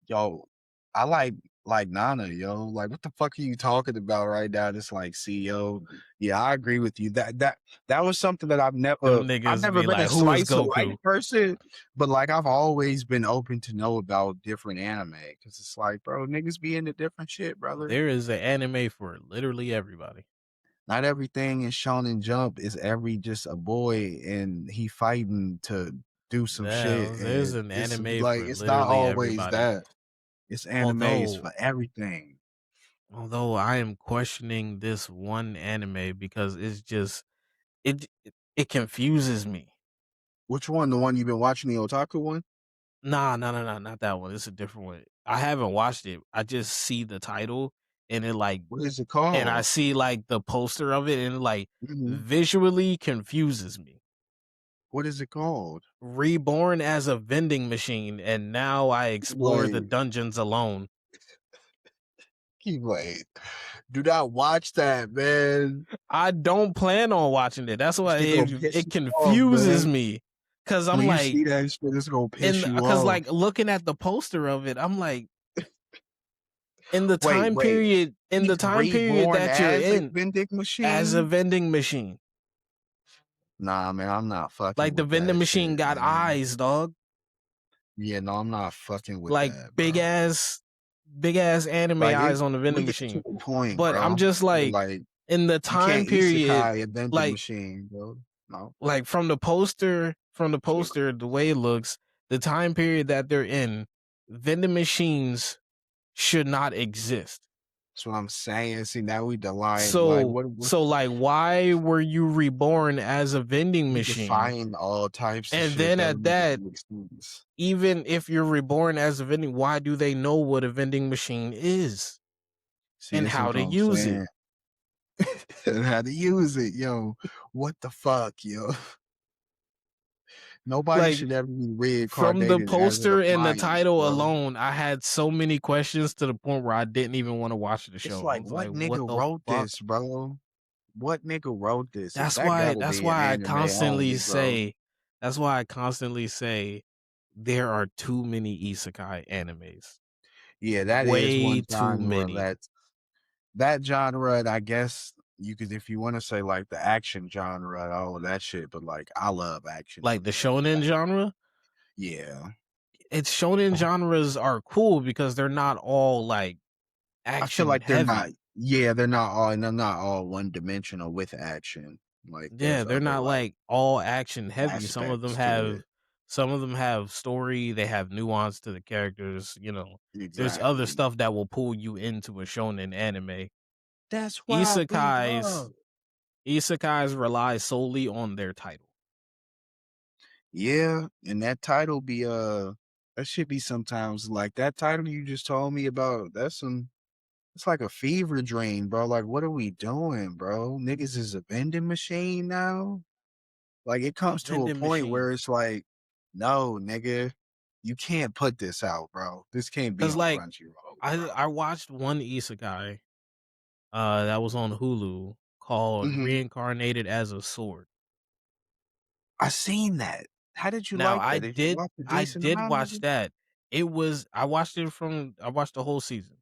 yo, I like Nana, yo. Like, what the fuck are you talking about right now? It's like, see, yo, yeah, I agree with you. That was something that Them I've niggas never be been a like, who is slice of life Goku? person, but like I've always been open to know about different anime because it's like, bro, niggas be into different shit, brother. There is an anime for literally everybody. Not everything in Shonen Jump is every just a boy and he fighting to do some shit, Yeah, there's and an it's anime like for it's not literally always everybody. that. It's animes Although for everything. although I am questioning this one anime because it's just it confuses me. Which one? The one you've been watching, the otaku one? not that one. It's a different one. I haven't watched it. I just see the title and it like What is it and I called? see like the poster of it and it like Mhm. visually confuses me. What is it called? Reborn as a vending machine, and now I explore the Wait, dungeons alone. wait. Do not watch that, man. I don't plan on watching it. That's why Shit gonna piss it you off, confuses man. me. Cause I'm When you like, see that shit, it's gonna piss in you cause off. like looking at the poster of it, I'm like, Wait, wait. in the He's time period reborn that you're as a in, vending as a machine? vending machine, Nah, man, I'm not fucking like the with vending that machine shit, got man. eyes, dog. Yeah, no, I'm not fucking with Like that, bro. big ass anime Like eyes it on the we vending get to machine. a point, But I'm bro, just where like, like in the you time can't period, isekai a vending like machine, bro. No. from the poster, the way it looks, the time period that they're in, vending machines should not exist. That's what I'm saying. See, now we the line like So what so like why were you reborn as a vending we machine? define all types of And shit then that at don't even that, make sense. even if you're reborn as a vending, why do they know what a vending machine is See, and this is how what to I'm use it? saying. And how to use it, yo. What the fuck, yo? Nobody Like should ever be from the reincarnated as an poster and the appliance, title bro. alone, I had so many questions to the point where I didn't even want to watch the It's show. I like, was like, what what nigga the wrote fuck? this, bro? What nigga wrote this? If that gotta That's be an why I anime constantly only, bro. say there are too many isekai animes. Yeah, that is Way one too genre many. that genre, and I guess you could if you want to say like the action genre and all of that shit, but like I love action Like the anime. shonen Like, genre, yeah. it's shonen genres are cool because they're not all like I feel action like they're not heavy. yeah, they're not all one dimensional with action. Like Yeah, there's they're other not like like all action heavy. aspects to it. Some of them have story, they have nuance to the characters, There's other Exactly. stuff that will pull you into a shonen anime. That's why we Isekais love. Isekais rely solely on their title. Yeah, and that title be that should be sometimes like that title you just told me about. It's like a fever dream, bro. Like, what are we doing, bro? Niggas is a vending machine now. Like, it A comes to a vending point machine. where it's like, no, nigga, you can't put this out, bro. This can't be Cause on like Crunchyroll, I bro. watched one isekai that was on Hulu called Hmm. Reincarnated as a Sword. I seen that. How did you Now like that? Did you watch a I decent did amount of watch it? that. I watched the whole season.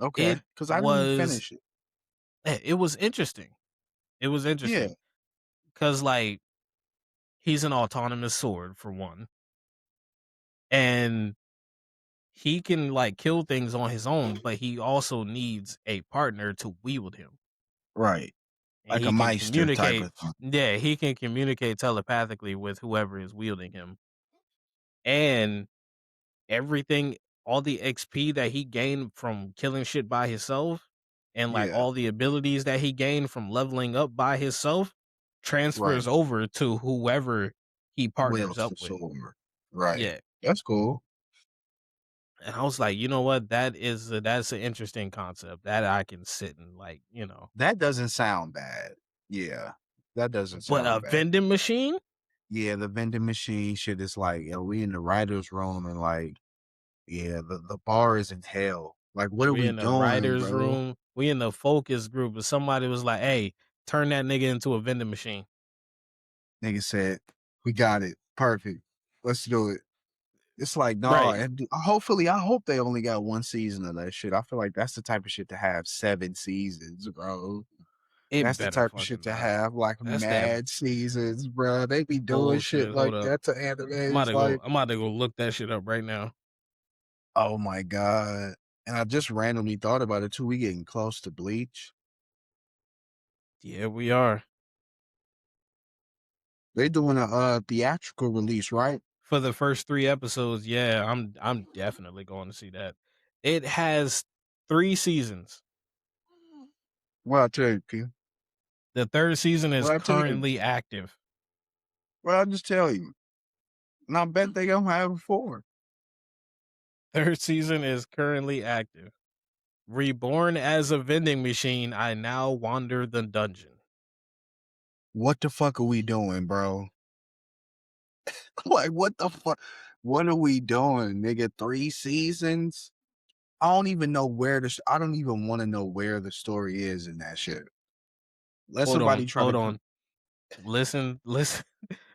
Okay, It because I didn't was finish it. it was interesting. It was Yeah, interesting because like he's an autonomous sword for one, and he can like kill things on his own, but he also needs a partner to wield him. right. And Like a he can Meister type communicate of thing. yeah, he can communicate telepathically with whoever is wielding him. And everything all the XP that he gained from killing shit by himself and like Yeah, all the abilities that he gained from leveling up by himself transfers right. over to whoever he partners Wields up the with. sword. Right. Yeah. That's cool. And I was like, you know what? That's an interesting concept that I can sit and That doesn't sound bad. Yeah. That doesn't But a sound bad. vending machine? Yeah, the vending machine shit is like, yo, we in the writer's room and like, yeah, the bar is in hell. Like, what are We we in the doing, writers' bro? room. We in the focus group, and somebody was like, "Hey, turn that nigga into a vending machine." Nigga said, we got it. Perfect. Let's do it. It's like, no, Right. and hopefully, I hope they only got one season of that shit. I feel like that's the type of shit to have 7 seasons, bro. It That's the better type of shit fucking to not. have like That's that mad seasons, bro. They be doing shit bullshit. Hold like up. that to animes, like, I'm about to go look that shit up right now. oh my god. And I just randomly thought about it too. We getting close to Bleach. Yeah, we are. They doing a theatrical release, right? For the first 3 episodes, yeah, I'm definitely going to see that. It has 3 seasons. Well, I tell you, Q. The 3rd season is Well, I tell you. currently active. Well, I just tell you. And I bet they gonna have 4. Third season is currently active. Reborn as a vending machine, I now wander the dungeon. What the fuck are we doing, bro? Like, what the fuck? What are we doing, nigga? 3 seasons? I don't even know where I don't even want to know where the story is in that shit. Let somebody try Hold to. on. Listen, listen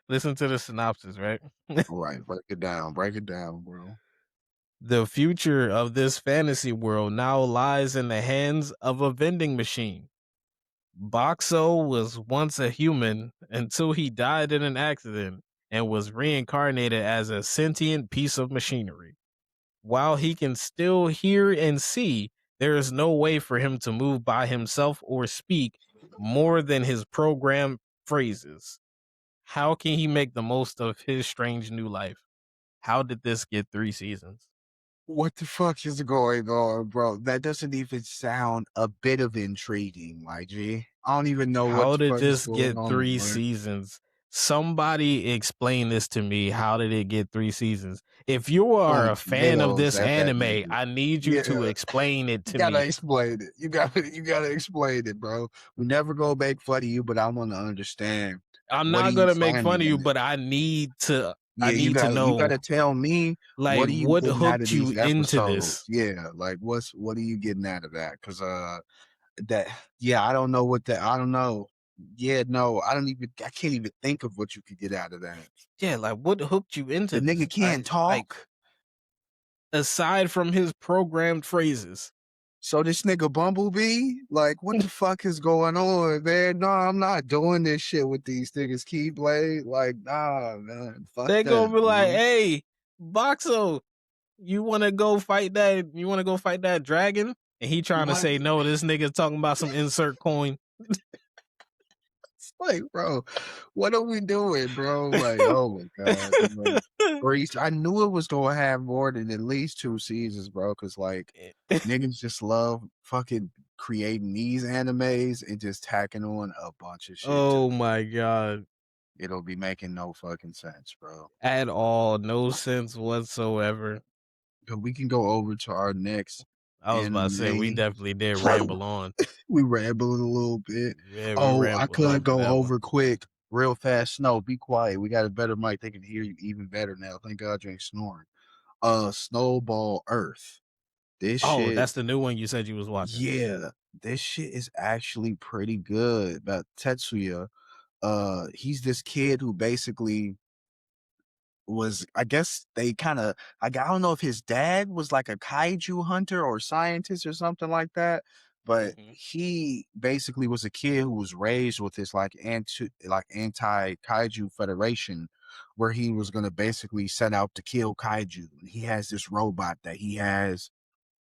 to the synopsis, right? All right, break it down, bro. The future of this fantasy world now lies in the hands of a vending machine. Boxo was once a human until he died in an accident and was reincarnated as a sentient piece of machinery. While he can still hear and see, there is no way for him to move by himself or speak more than his programmed phrases. How can he make the most of his strange new life? How did this get 3 seasons? What the fuck is going on, bro? That doesn't even sound a bit of intriguing, my G. I don't even know what How the did fuck is this going get on, 3 seasons? Somebody explain this to me. How did it get 3 seasons? If you are throwing a fan of tomatoes this at that anime, nigga. I need you Yeah, to explain it you to gotta me. explain it. You gotta explain it, bro. We never go make fun of you, but I want to understand I'm what are not you gonna make fun finding of you, in it? but I Yeah, need to you know, gotta tell me like, what are you what getting out of hooked you these into episodes? this? Yeah, like what are you getting out of that? Because that yeah, I don't know what that I don't know. Yeah, no, I can't even think of what you could get out of that. Yeah, like, what hooked you The into nigga this? can't Like, talk. aside from his programmed phrases. So this nigga Bumblebee, like, what the fuck is going on, man? No, I'm not doing this shit with these niggas. Keyblade, like, nah, man, fuck They that, gonna be like, man. hey, Boxo, you wanna go fight that dragon? And he trying to What? say no, this nigga talking about some insert coin. It's like, bro, what are we doing, bro? Like, oh my god, bro. I knew it was gonna have more than at least 2 seasons, bro. Cause like niggas just love fucking creating these animes and just tacking on a bunch of shit to Oh it. my god. It'll be making no fucking sense, bro. At all. No sense whatsoever. But we can go over to our next I was about to say we anime. definitely did ramble on. We rambled a little bit. Yeah, we Oh, I rambled on could for go that one. over quick, real fast. Snow, be quiet. We got a better mic. They can hear you even better now. Thank God you ain't snoring. Snowball Earth. This Oh, shit, that's the new one you said you was watching. yeah, this shit is actually pretty good. About Tetsuya. He's this kid who basically was I guess they kinda I don't know if his dad was like a kaiju hunter or scientist or something like that, but Hmm. he basically was a kid who was raised with this anti-kaiju federation where he was gonna basically set out to kill kaiju. He has this robot that he has,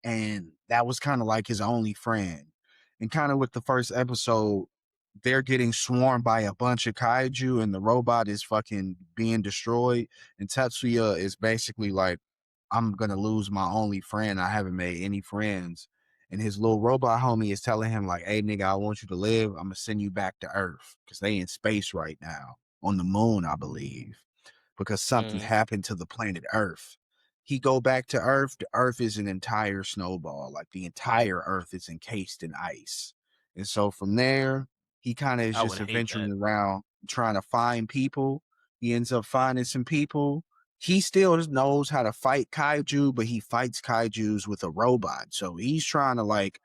and that was kinda like his only friend. And kinda with the first episode, they're getting swarmed by a bunch of kaiju and the robot is fucking being destroyed. And Tetsuya is basically like, I'm gonna lose my only friend. I haven't made any friends. And his little robot homie is telling him, like, hey nigga, I want you to live. I'm gonna send you back to Earth. Cause they in space right now. On the moon, I believe. Because something Hmm. happened to the planet Earth. He go back to Earth. The Earth is an entire snowball. Like the entire Earth is encased in ice. And so from there, he kind of is I would just hate adventuring that. around trying to find people. He ends up finding some people. He still knows how to fight kaiju, but he fights kaijus with a robot. So he's trying to like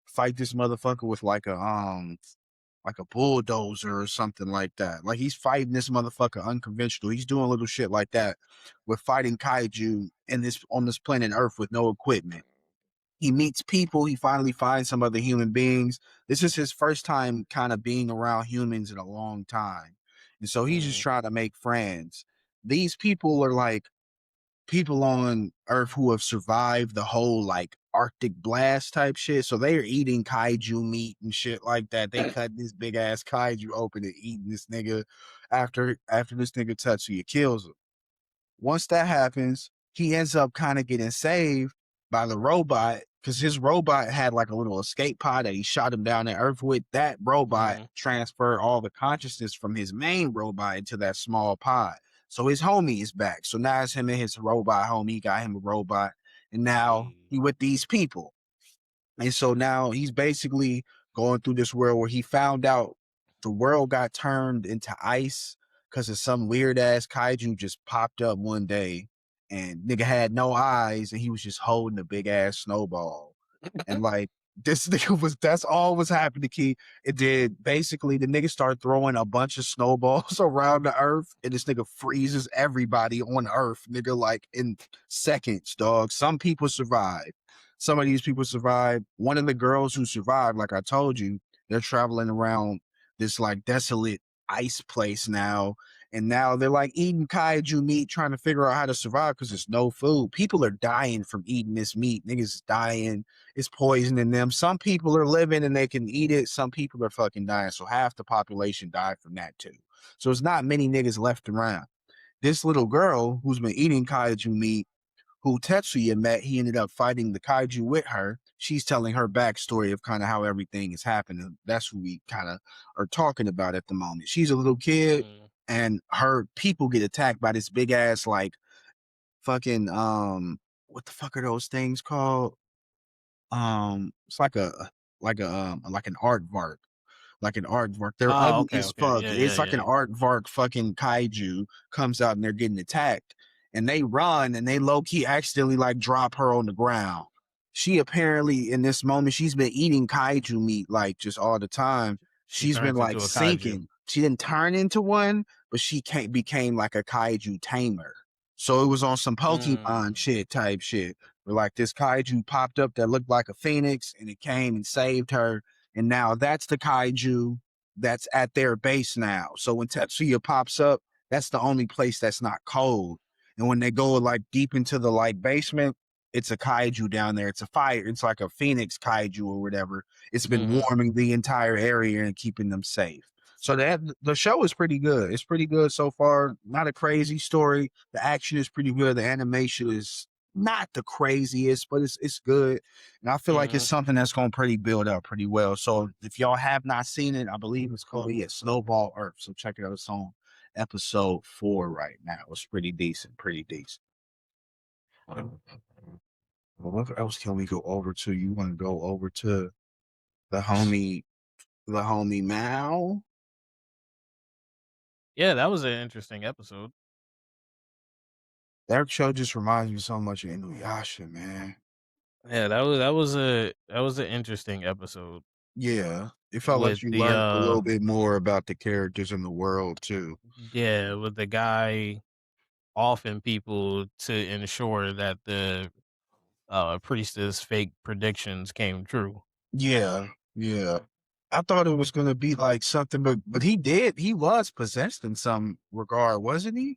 fight this motherfucker with like a bulldozer or something like that. Like he's fighting this motherfucker unconventional. He's doing little shit like that with fighting kaiju in this on this planet Earth with no equipment. He meets people. He finally finds some other human beings. This is his first time kind of being around humans in a long time. And so he's just Hmm. trying to make friends. These people are like people on Earth who have survived the whole like Arctic blast type shit. So they're eating kaiju meat and shit like that. They cut this big ass kaiju open and eating this nigga after this nigga Tetsuya kills him. Once that happens, he ends up kind of getting saved by the robot because his robot had like a little escape pod that he shot him down to Earth with. That robot Hmm. transferred all the consciousness from his main robot into that small pod. So his homie is back. So now it's him and his robot homie. He got him a robot. and now Hey. he with these people. And so now he's basically going through this world where he found out the world got turned into ice because of some weird ass kaiju just popped up one day and nigga had no eyes and he was just holding a big ass snowball. And like this nigga was that's all was happening, Key. It did basically the nigga started throwing a bunch of snowballs around the earth and this nigga freezes everybody on earth, nigga, like in seconds, dog. Some people survive. Some of these people survived. One of the girls who survived, like I told you, they're traveling around this like desolate ice place now. And now they're like eating kaiju meat, trying to figure out how to survive because there's no food. People are dying from eating this meat. Niggas dying. It's poisoning them. Some people are living and they can eat it. Some people are fucking dying. So half the population died from that too. So it's not many niggas left around. This little girl who's been eating kaiju meat who Tetsuya met, he ended up fighting the kaiju with her. She's telling her backstory of kind of how everything is happening. That's who we kind of are talking about at the moment. She's a little kid, Mm. and her people get attacked by this big ass like fucking what the fuck are those things called? It's like an aardvark like an aardvark. They're Oh, ugly okay, as okay. fuck. Yeah, yeah, It's like an yeah. aardvark fucking kaiju comes out and they're getting attacked. And they run and they low key accidentally like drop her on the ground. She apparently in this moment, she's been eating kaiju meat like just all the time. She She's been turns like into a kaiju. sinking. She didn't turn into one, but she became like a kaiju tamer. So it was on some Pokemon Mm. shit type shit. Where like this kaiju popped up that looked like a phoenix and it came and saved her and now that's the kaiju that's at their base now. So when Tetsuya pops up, that's the only place that's not cold. And when they go like deep into the like basement, it's a kaiju down there. It's a fire. It's like a phoenix kaiju or whatever. It's been Mhm. warming the entire area and keeping them safe. So that the show is pretty good. It's pretty good so far. Not a crazy story. The action is pretty good. The animation is not the craziest, but it's good. And I feel like it's Mhm. something that's going to pretty build up pretty well. So if y'all have not seen it, I believe it's called Snowball Earth. So check it out. It's on episode 4 right now. It's pretty decent, pretty decent. Well, what else can we go over to? You want to go over to the homie, the homie Mao? Yeah, that was an interesting episode. That show just reminds me so much of Inuyasha, man. Yeah, that was an interesting episode Yeah, it felt like with you the learned a little bit more about the characters in the world too. yeah, with the guy offing people to ensure that the priestess fake predictions came true. Yeah, yeah. I thought it was gonna be like something, but he was possessed in some regard, wasn't he?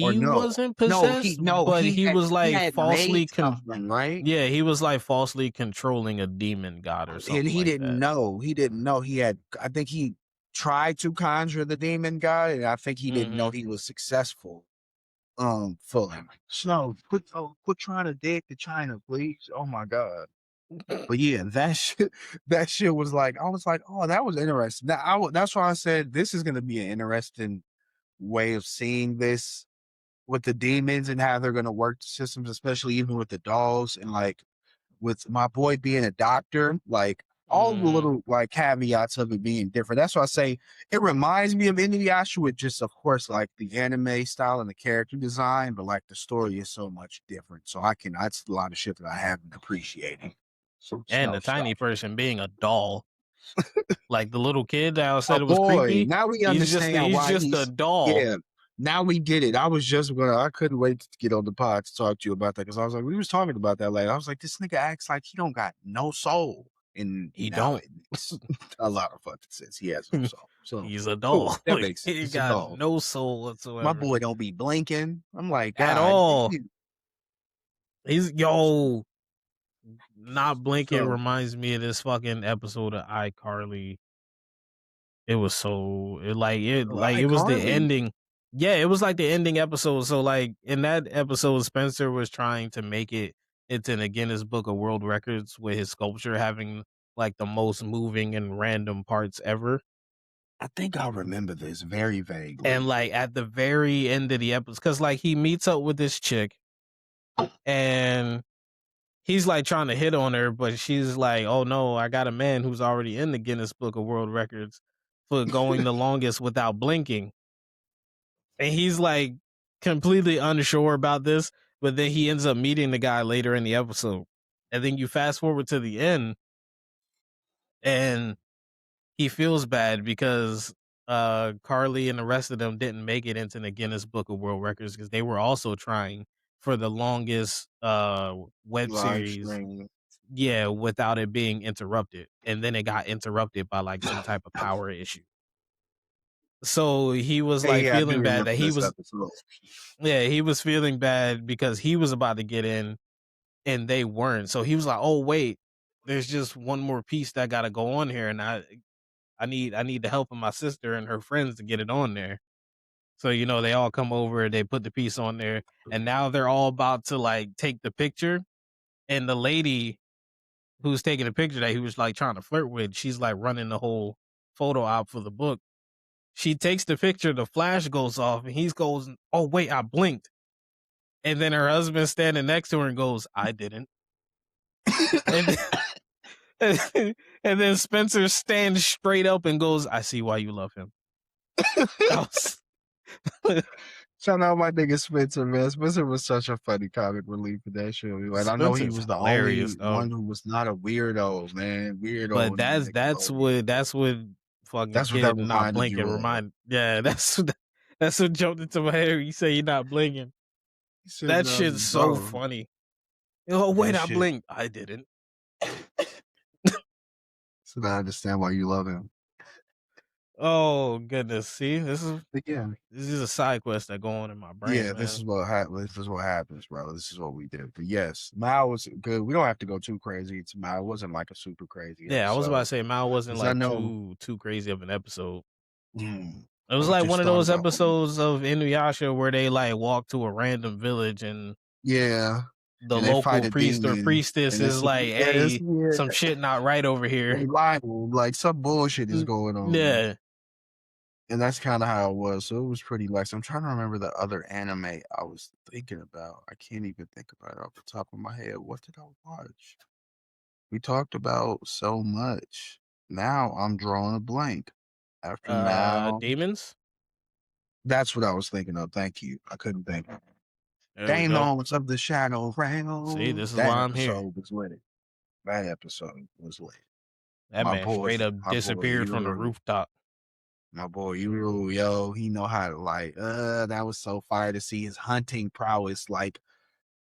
Or He no? wasn't possessed, No, but he was he like had made falsely something, right? yeah, he was like falsely controlling a demon god or And something like that. he didn't know he had I think he tried to conjure the demon god, and I think he didn't know Mhm. he was successful, fully. Snow, quit trying to dig to China, please. Oh my god. But yeah, that shit was like, I was like, oh, that was interesting. That's why I said this is gonna be an interesting way of seeing this with the demons and how they're gonna work the systems, especially even with the dolls and like with my boy being a doctor, like all the Mhm. little like caveats of it being different. That's why I say it reminds me of Inuyasha with just, of course, like the anime style and the character design, but like the story is so much different. So that's a lot of shit that I haven't appreciated. So And snow the tiny stuff. person being a doll. Like the little kid that I A said it was boy. creepy, Now we understand he's why just a he's doll. yeah. Now we get it. I couldn't wait to get on the pod to talk to you about that because I was like, we was talking about that later. I was like, this nigga acts like he don't got no soul. And He now don't. it makes a lot of fucking sense. He has no soul. So He's a cool. doll. That Like makes sense. he It's a got dog. no soul My whatsoever boy don't be blinking. I'm like, at God all. damn. He's So, yo not blinking so reminds me of this fucking episode of iCarly. It was so it was the iCarly. ending. Yeah, it was like the ending episode. So like in that episode, Spencer was trying to make it into the Guinness Book of World Records with his sculpture having like the most moving and random parts ever. I think I remember this very And vaguely. like at the very end of the episode, because like he meets up with this chick and he's like trying to hit on her, but she's like, "Oh no, I got a man who's already in the Guinness Book of World Records for going the longest without blinking." And he's like completely unsure about this, but then he ends up meeting the guy later in the episode. And then you fast forward to the end and he feels bad because Carly and the rest of them didn't make it into the Guinness Book of World Records because they were also trying for the longest web Live series, stream. yeah, without it being interrupted. And then it got interrupted by like some type of power issue. So he was Hey, like yeah, I do feeling bad remember that he this was, episode. yeah, he was feeling bad because he was about to get in and they weren't. So he was like, "Oh wait, there's just one more piece that got to go on here, and I need the help of my sister and her friends to get it on there." So they all come over, they put the piece on there, and now they're all about to like take the picture. And the lady who's taking the picture that he was like trying to flirt with, she's like running the whole photo op for the book. She takes the picture, the flash goes off, and he goes, "Oh wait, I blinked." And then her husband standing next to her and goes, "I didn't." And then, and then Spencer stands straight up and goes, "I see why you love him." That was Shout out my nigga Spencer, man. Spencer was such a funny comic relief in that show. And I know he Spencer's was the hilarious only though. one who was not a weirdo, man. Weirdo But in that's the that's Nickelodeon. what that's what fucking That's what that kid not reminded blinking you of. remind. Yeah, that's what jumped into my head. You say you're not blinking. He said, That shit's so bro, funny. Oh wait, that I shit. blinked. I didn't. So I understand why you love him. Oh goodness. See, this is But yeah, this is a side quest that go on in my brain, yeah, this man. is what happens. This is what happens, bro. This is what we did. But yes, Mal was good. We don't have to go too crazy. It's Mal. It wasn't like a super crazy Yeah, I was about to episode. say Mal wasn't Because I like know too crazy of an episode. mm, It was I like just one of thought those about episodes of Inuyasha where they like walk to a random village and yeah. the And they fight local a priest or demon. priestess And is it's like, yeah, it's "Hey, weird. some shit not right over here." They rival, like some bullshit is going on. Yeah. And that's kind of how it was. So it was pretty lax. I'm trying to remember the other anime I was thinking about. I can't even think about it off the top of my head. What did I watch? We talked about so much. Now I'm drawing a blank. After now, Demons. that's what I was thinking of. Thank you. I couldn't think. There we go. Demons of the Shadow See, Realm. this is That why I'm here. episode was lit. That episode was lit. That man straight up My boy, disappeared from the Yuru. rooftop. My boy, Yuru, yo, he know how to like, that was so fire to see his hunting prowess. Like,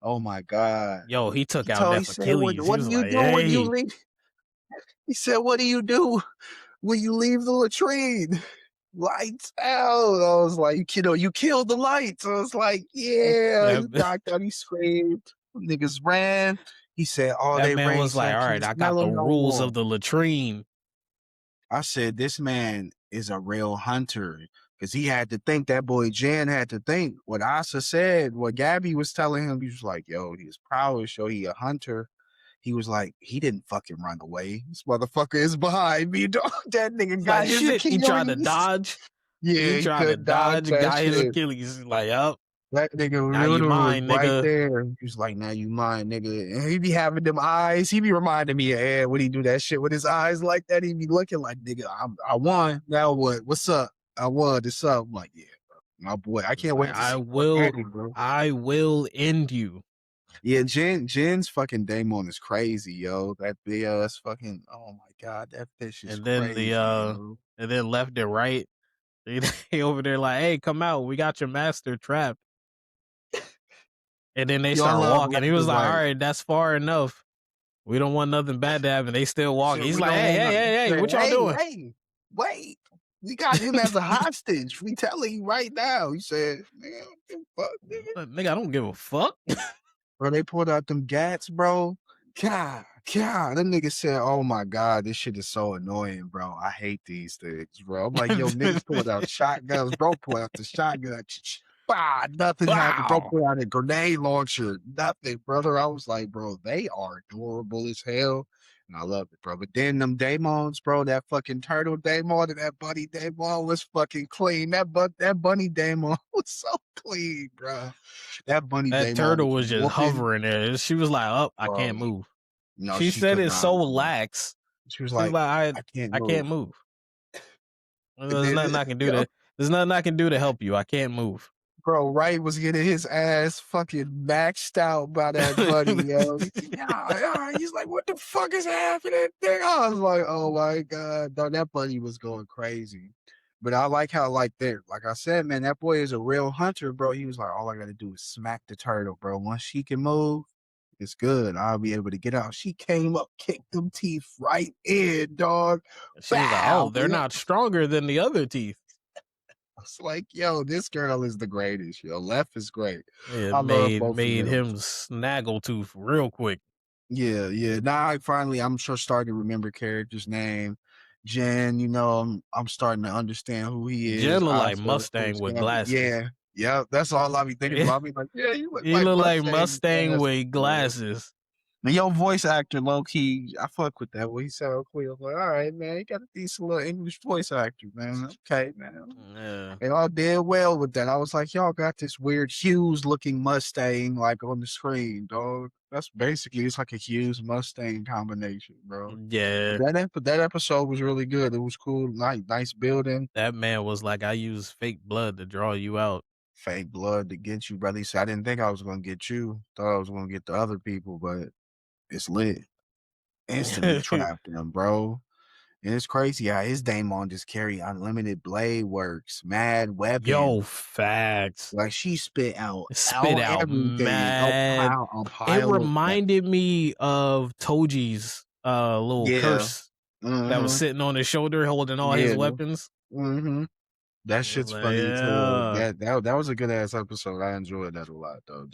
oh my God. Yo, he took He out told, he Neff said, Achilles. He what was do you like, do when you "Hey." leave? He said, what do you do when you leave the latrine? Lights out. I was like, you killed the lights. I was like, yeah, he That, knocked out, he screamed. Niggas ran. He said, oh, that they man ran, was so like, I "All right, can't I got smell the them no rules of more. the latrine." I said, this man is a real hunter. Because he had to think, that boy Jan had to think what Asa said, what Gabby was telling him. He was like, yo, he's proud, show he a hunter. He was like, he didn't fucking run away. This motherfucker is behind me, dog. That nigga It's got like, his shit, he tried to Achilles. dodge. He Yeah, he tried to couldn't dodge dodge, that got his shit. Achilles. He's like, "Yup, That nigga now you Rudo was mine, right nigga." there. He was like, now you mine, nigga. And he be having them eyes. He be reminding me of Ed when he do that shit with his eyes like that. He be looking like, nigga, I won. Now what? What's up? I won. It's up. I'm like, yeah, bro. My boy. I It's can't like, wait to I see more will Eddie, bro. I will end you. Yeah, Jen's fucking Daemon is crazy, yo. That big ass fucking, oh my God, that fish is And then crazy, yo. and then left and right. They over there like, "Hey, come out. We got your master trapped." And then they Yo, I start love walking. left He was and like, "All right. right, that's far enough. We don't want nothing bad to happen." They still He walking. said, He's we like, don't "Hey, want hey, nothing. hey, He hey, said, what y'all hey, doing?" hey, wait. We got him as a hostage. We telling you right now. He said, nigga, I don't give a fuck, nigga. Nigga, I don't give a fuck. Bro, they pulled out them gats, bro. God, God. Them niggas said, oh my God, this shit is so annoying, bro. I hate these things, bro. I'm like, yo, niggas pulled out shotguns. Bro, pulled out the shotgun. Bah, nothing happened. Bro, Wow. pulled out a grenade launcher. Nothing, brother. I was like, bro, they are adorable as hell. I love it, bro. But then them Daemons, bro, that fucking turtle Daemon and that bunny Daemon was fucking clean. That bunny Daemon was so clean, bro. That bunny That Daemon turtle was was just whooping, hovering there. She was like, "Oh, I bro. can't move." No, She she said could it not, so bro. lax. She was She was like, like, I can't I move. can't move. And There's then, nothing I can do yo, to there's nothing I can do to help you. I can't move." bro, Wright was getting his ass fucking maxed out by that buddy, yo. Yeah, yeah. He's like, what the fuck is happening there? I was like, oh my God. Dog, that buddy was going crazy. But I like how, like, there, like I said, man, that boy is a real hunter, bro. He was like, all I gotta do is smack the turtle, bro. Once she can move, it's good. I'll be able to get out. She came up, kicked them teeth right in, dog. She was like, "Oh, Bow. they're not stronger than the other teeth." It's like, yo, this girl is the greatest. Yo, Left is great. It I love made both of made them. him snaggletooth real quick. Yeah, yeah. Now I finally, I'm sure starting to remember characters' name. Jen, I'm starting to understand who he is. Jen look like Asa, Mustang who's with Gambit. glasses. Yeah, yeah. That's all I be thinking about. I be like, yeah, you look He like look like Mustang. Mustang Yes, with bro. glasses. And your voice actor, low key, I fuck with that. What he said, cool. I'm like, all right, man, you got a decent little English voice actor, man. Okay, man. Yeah. And I did well with that. I was like, y'all got this weird Hughes looking Mustang like on the screen, dog. That's basically it's like a Hughes Mustang combination, bro. Yeah. That episode was really good. It was cool, nice building, That man was like, "I use fake blood to draw you out." fake blood to get you, brother. He said, I didn't think I was gonna get you. Thought I was gonna get the other people, but it's lit. Instantly trapped him, bro. And it's crazy how his Daemon just carry unlimited blade works, mad Yo, weapon. facts. Like she spit Spit out out everything, mad. a It pile of that. reminded me of Toji's little Yeah. curse that was Mhm. sitting on his shoulder holding all his Yeah. weapons. Mhm. That I was shit's like, funny too. yeah. That was a good ass episode. I enjoyed that a lot though.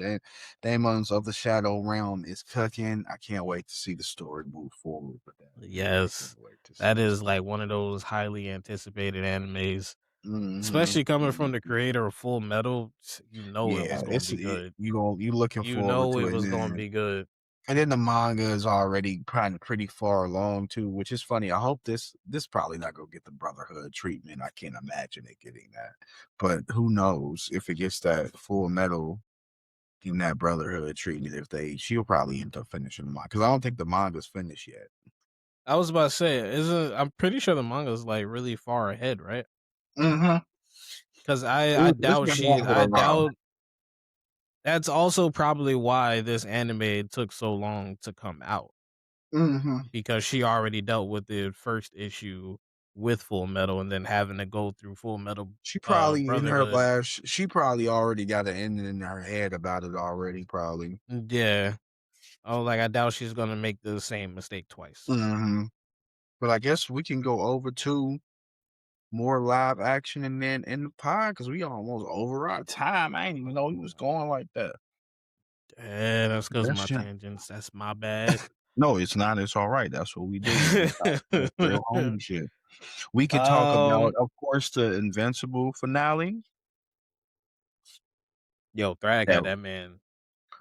Demons of the Shadow Realm is cooking. I can't wait to see the story move forward with that. Yes. Can't wait to see That the is story. like one of those highly anticipated animes. Mhm. Especially coming from the Mhm. creator of Full Metal, you know it Yeah, was gonna be good. you looking You forward know to it it, was gonna man. be good. And then the manga is already kind of pretty far along too, which is funny. I hope this probably not gonna get the Brotherhood treatment. I can't imagine it getting that. But who knows if it gets that Full Metal in that Brotherhood treatment, if she'll probably end up finishing the manga. Because I don't think the manga's finished yet. I was about to say, isn't I'm pretty sure the manga's like really far ahead, right? Mm-hmm. Because It's been over I a while. doubt that's also probably why this anime took so long to come out, Mm-hmm. because she already dealt with the first issue with Full Metal and then having to go through Full Metal She probably in her Brotherhood. last she probably already got an ending in her head about it already, probably. Yeah. Oh, like I doubt she's gonna make the same mistake twice. Mm-hmm. But I guess we can go over to more live action and then in the pod because we almost over our time. I ain't even know he was going like that. Yeah, that's because of That's my just, tangents. That's my bad. no, it's not. It's all right. That's what we do. We just talk this real homie shit. We could talk about, um, of course, the Invincible finale. Yo, Thrag That had that man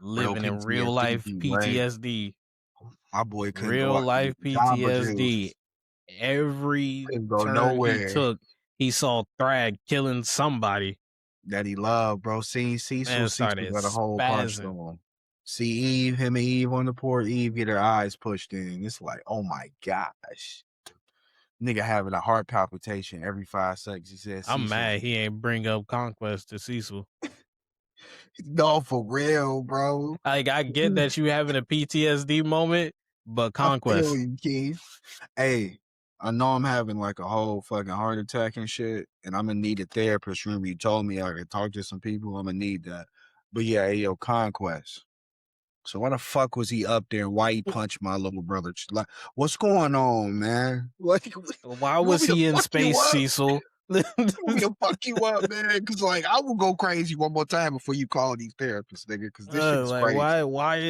real living in real PTSD life thing, right? PTSD. My boy couldn't go Real out and life get the Jamba PTSD. Juice. Every Couldn't go turn he nowhere took, he saw Thrag killing somebody that he loved, bro. See Cecil, and Cecil started got a whole punch spazzing. on him. See him and Eve on the port. Eve get her eyes pushed in. It's like, oh my gosh. Nigga having a heart palpitation every 5 seconds. He said, I'm Cecil, mad he ain't bring up Conquest to Cecil. no, for real, bro. Like, I get that you having a PTSD moment, but I feel Conquest. you, Keith. Hey, I know I'm having like a whole fucking heart attack and shit, and I'm gonna need a therapist. Remember, you told me I could talk to some people. I'm gonna need that. But yeah, hey, yo, Conquest. So why the fuck was he up there? Why he punched my little brother? Like, what's going on, man? Like, you Why want was me to he in fuck you space, up? Cecil? You want me to fuck you up, man? Because like I will go crazy one more time before you call these therapists, nigga. Because this shit is Like crazy.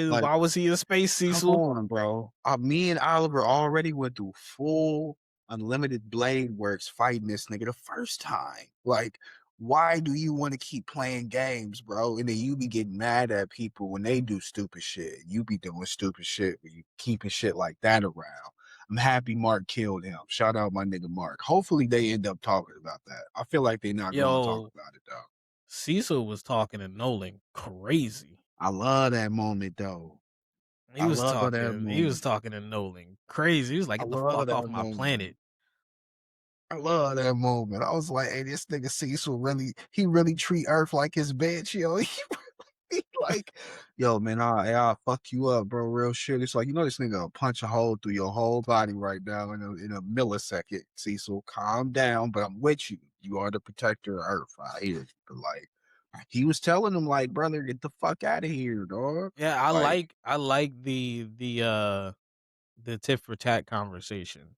Like, why was he in space, come Cecil? on, bro. Me and Oliver already went through full unlimited blade works fighting this nigga the first time. Like, why do you want to keep playing games, bro? And then you be getting mad at people when they do stupid shit. You be doing stupid shit when you keeping shit like that around. I'm happy Mark killed him. Shout out my nigga Mark. Hopefully they end up talking about that. I feel like they're not going to talk Yo, about it though. Cecil was talking to Nolan crazy. I love that moment though. He I was love that talking he was moment. talking to Nolan crazy. He was like, I "Get the love fuck that off my moment. planet." I love that moment. I was like, "Hey, this nigga Cecil really, he really treat Earth like his bitch, yo." He like, yo, man, I'll fuck you up, bro. Real shit. It's like, you know, this nigga will punch a hole through your whole body right now in a millisecond. Cecil, calm down, but I'm with you. You are the protector of Earth. I hear you. But like, he was telling him, like, brother, get the fuck out of here, dog. Yeah, Like, I like the tit for tat conversation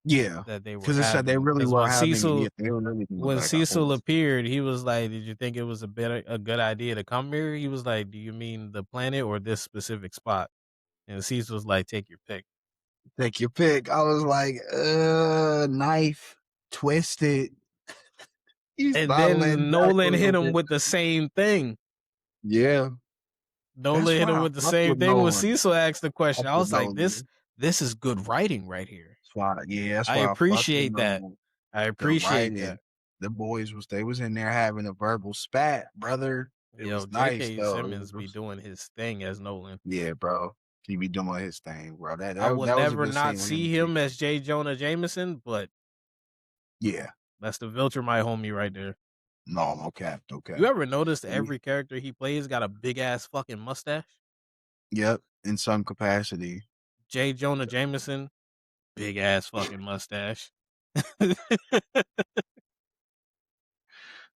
yeah, that they were because it said they having. really Because were having it. Yeah, they were really going when back and Cecil forth. appeared, he was like, "Did you think it was a good idea to come here?" He was like, "Do you mean the planet or this specific spot?" And Cecil was like, "Take your pick." Take your pick. I was like, knife, twisted. He's And not letting then back a Nolan little hit him bit. with the same thing. Yeah, Nolan that's hit why him I with the fuck same with thing when Nolan. Cecil asked the question. Fuck I with was like, Nolan. this is good writing right here. That's I why I fuck with appreciate that. Nolan. I The appreciate writing. that. The boys was they was in there having a verbal spat, brother. It Yo, was nice J.K. though. Simmons be doing his thing as Nolan. Yeah, bro. He be doing his thing, bro. I will That was a never good not scene with him see and him Cecil. as J. Jonah Jameson, but Yeah. that's the Viltrumite homie right there. No, no cap, no You cap. ever noticed Yeah. every character he plays got a big ass fucking mustache? Yep. In some capacity. J. Jonah Jameson, big ass fucking mustache.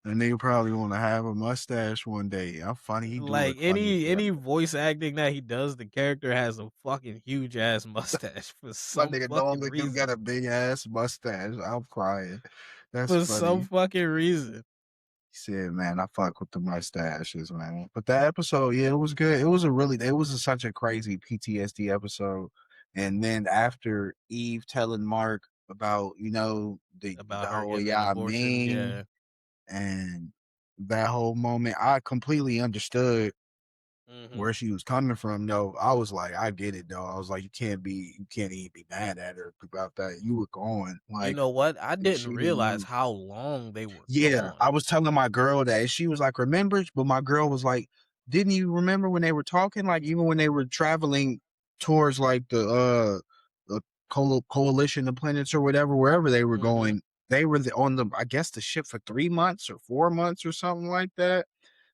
And they probably want to have a mustache one day. How funny. He do Like look funny as any hell. voice acting that he does, the character has a fucking huge ass mustache for My some nigga fucking Nolan do got reason. a big ass mustache. I'm crying. That's For some funny. fucking reason. He said, "Man, I fuck with the mustaches, man." But that episode, yeah, it was good. It was such a crazy PTSD episode. And then after Eve telling Mark about, you know, the About her whole getting an yeah, I abortion, mean, yeah. and that whole moment, I completely understood Mhm. where she was coming from. No, I was like, I get it, though. I was like, you can't even be mad at her about that. You were gone, You like, know what? I and didn't she didn't realize know. how long they were Yeah, gone. I was telling my girl that, and she was like, "Remember?" But my girl was like, "Didn't you remember when they were talking? Like even when they were traveling towards like the coalition of planets or whatever, wherever they were Mhm. going, they were on the I guess the ship for 3 months or 4 months or something like that.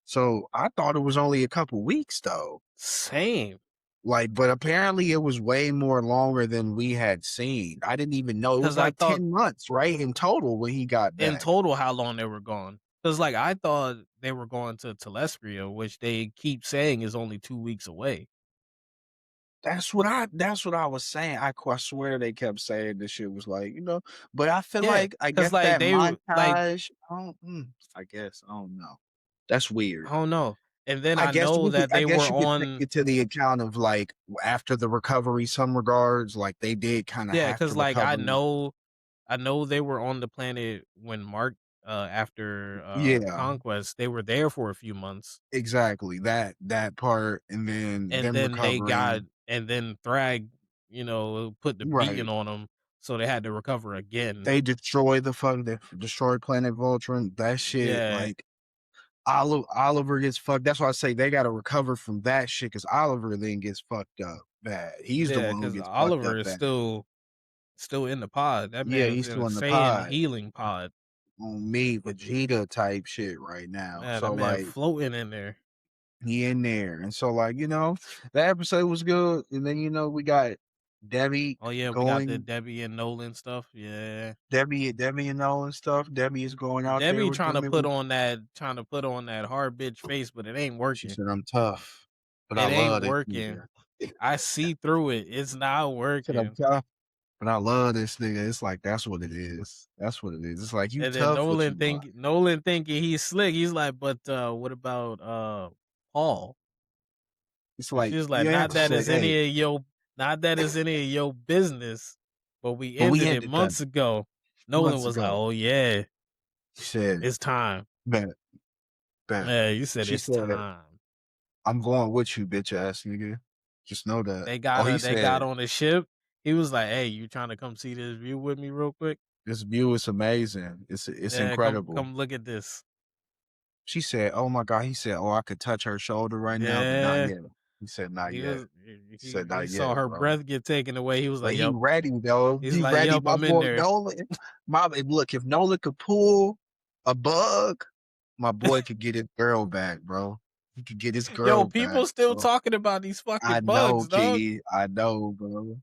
So I thought it was only a couple weeks though. Same. Like, but apparently it was way more longer than we had seen. I didn't even know it was Cause I like thought 10 months, right, in total when he got in back. total how long they were gone. Cause like I thought they were going to Telestria, which they keep saying is only 2 weeks away. That's what I was saying. I swear they kept saying this shit was like, you know, but I feel Yeah. like I Cause guess like that like montage, I guess, I don't know. That's I weird. don't know. And then I I guess know that I they guess were you could take on it to the account of like after the recovery, some regards, like they did kind of yeah, have to cause like recover. I know they were on the planet when Mark after Yeah, Conquest, they were there for a few months. exactly. That part, and then And them then they got recovering. and then Thrag, put the beacon Right. on them, so they had to recover again. They destroy they destroy Planet Voltron. That shit, Yeah, like Oliver gets fucked. That's why I say they got to recover from that shit because Oliver then gets fucked up bad. He's the yeah, one who because gets fucked Oliver up is bad. still in the pod. That Yeah, man's he's in still a in the Saiyan pod healing pod. on me, Vegeta type shit right now. Man, that So man like floating in there. he in there, and so like that episode was good, and then we got Debbie Oh yeah, we got the going. Debbie and Nolan stuff. Yeah, Debbie and all and stuff. Debbie is going out there Debbie with them. And trying to put on that hard bitch face, but it ain't she working. said, "I'm tough, but I It ain't love this working. nigga." I see through it. It's not Said, "I'm working. tough." But I love this nigga. It's like that's what it is. That's what it is. It's like you And then tough, but you lying. Nolan thinking he's slick. He's like, but what about Paul? It's And like she's like, you have to say, hey, not that it's any of your business, but we but we ended it ended that months ago. Nolan months was like, ago. oh yeah, He said, it's time. Bet, bet. Yeah, you said She it's said, time. "I'm going with you, bitch ass nigga. Just know that." Oh, he They got said, on the ship. He was like, "Hey, you trying to come see this view with me real quick? "This view is amazing. It's Yeah, incredible." come look at this." She said, "Oh my god." He said, "Oh, I could touch her shoulder right now, but not Yeah, yet." He said, "Not he yet." was He said, he "Not saw yet, her bro." breath get taken away. He was But like, he "Yep." ready though. He's He like, ready. "Yep, My I'm in boy there." Nolan. Look, if Nolan could pull a bug, my boy could get his girl back, bro. He could get his Yo, girl back, people still bro. talking about these I fucking know, bugs, dog. kid. I know, bro.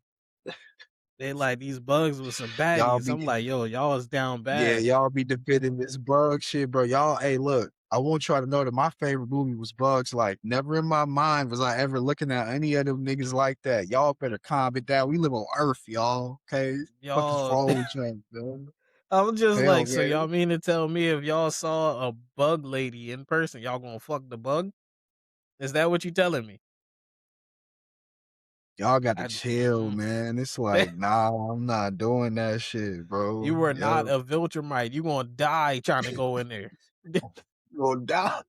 They like these bugs with some Y'all baddies. be I'm like, yo, y'all is down Yeah, bad. y'all be defending this bug shit, bro. Y'all, hey, look, I want y'all to know that my favorite movie was Bugs Life. Never in my mind was I ever looking at any of them niggas like that. Y'all better calm it down. We live on Earth, y'all. Okay, fuck is Y'all, wrong with y'all, man? I'm just Hell, like, so y'all man. mean to tell me if y'all saw a bug lady in person, y'all gonna fuck the bug? Is that what you telling me? Y'all got to I, chill, mm. man. It's like, nah, I'm not doing that shit, bro. You are Yeah. not a Viltrumite. You gonna die trying to go in there. Go down.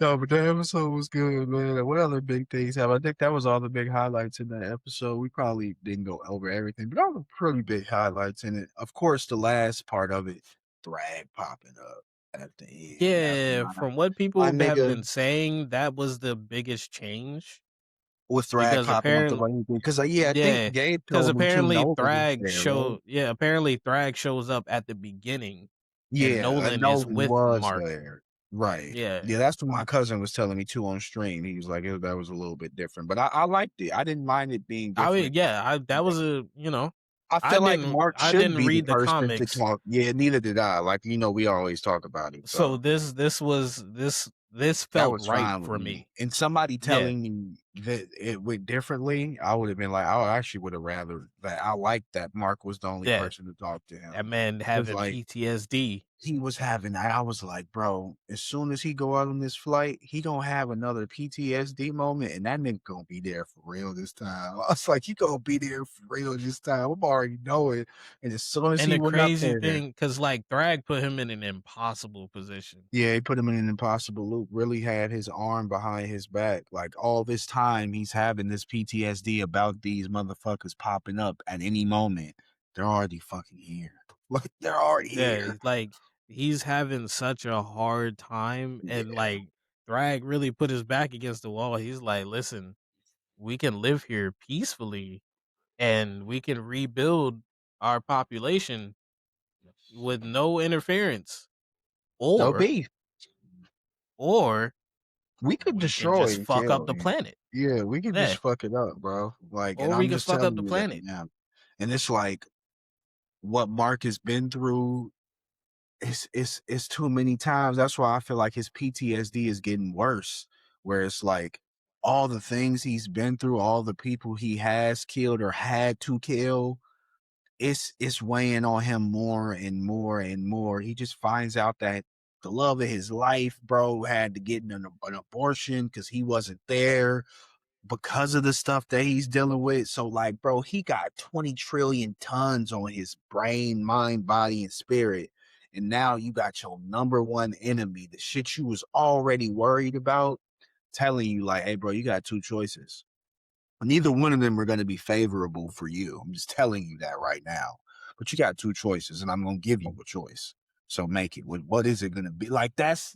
No, but the episode was good, man. What other big things have? I think that was all the big highlights in that episode. We probably didn't go over everything, but all the pretty big highlights in it. Of course, the last part of it, Thrag popping up at the end. After Yeah, from what my people have nigga been saying, that was the biggest change with Thrag because popping up the apparently, way he did. Because, yeah, I think yeah, Gabe because told me too, apparently Nolan was there, right? Apparently Thrag shows up at the beginning, and Yeah, Nolan is Nolan with was Mark. there. Right. Yeah, Yeah, that's what my cousin was telling me too on stream. He was like, that was a little bit different. But I liked it. I didn't mind it being I mean, different. yeah, that was a I feel like Mark I should didn't be the read the person to comics, talk. Yeah, neither did I. Like, we always talk about it. so So this that felt was right fine with for me. me. And somebody Yeah, telling me that it went differently, I would have been like, I actually would have rather that. I like that Mark was the only yeah, person to talk to that him. man Because having like PTSD. he was having that. I was like, bro, as soon as he go out on this flight, he gonna have another PTSD moment, and that nigga gonna be there for real this time. I was like, he gonna be there for real this time. I'm already knowing. And as soon as And he the went up crazy there, thing, cause like Thrag put him in an impossible position. yeah, he put him in an impossible loop. Really had his arm behind his back. Like all this time, he's having this PTSD about these motherfuckers popping up at any moment. They're already fucking here. Like they're already Yeah, here. like he's having such a hard time, and Yeah. like Thrag really put his back against the wall. He's like, listen, we can live here peacefully and we can rebuild our population with no interference. No Or beef. or We could we can destroy just and fuck up kill the him. planet. Yeah, we could just Yeah. fuck it up, bro. Like, and Or we I'm can just fuck up telling the you that planet. now. And it's like what Mark has been through. It's too many times. That's why I feel like his PTSD is getting worse. Where it's like all the things he's been through, all the people he has killed or had to kill, it's weighing on him more and more and more. He just finds out that the love of his life, bro, had to get an abortion because he wasn't there because of the stuff that he's dealing with. So, like, bro, he got 20 trillion tons on his brain, mind, body, and spirit. And now you got your number one enemy, the shit you was already worried about, telling you, like, hey, bro, you got two choices. Neither one of them are going to be favorable for you. I'm just telling you that right now. But you got two choices, and I'm going to give you a choice. So make it. What is it going to be? Like that's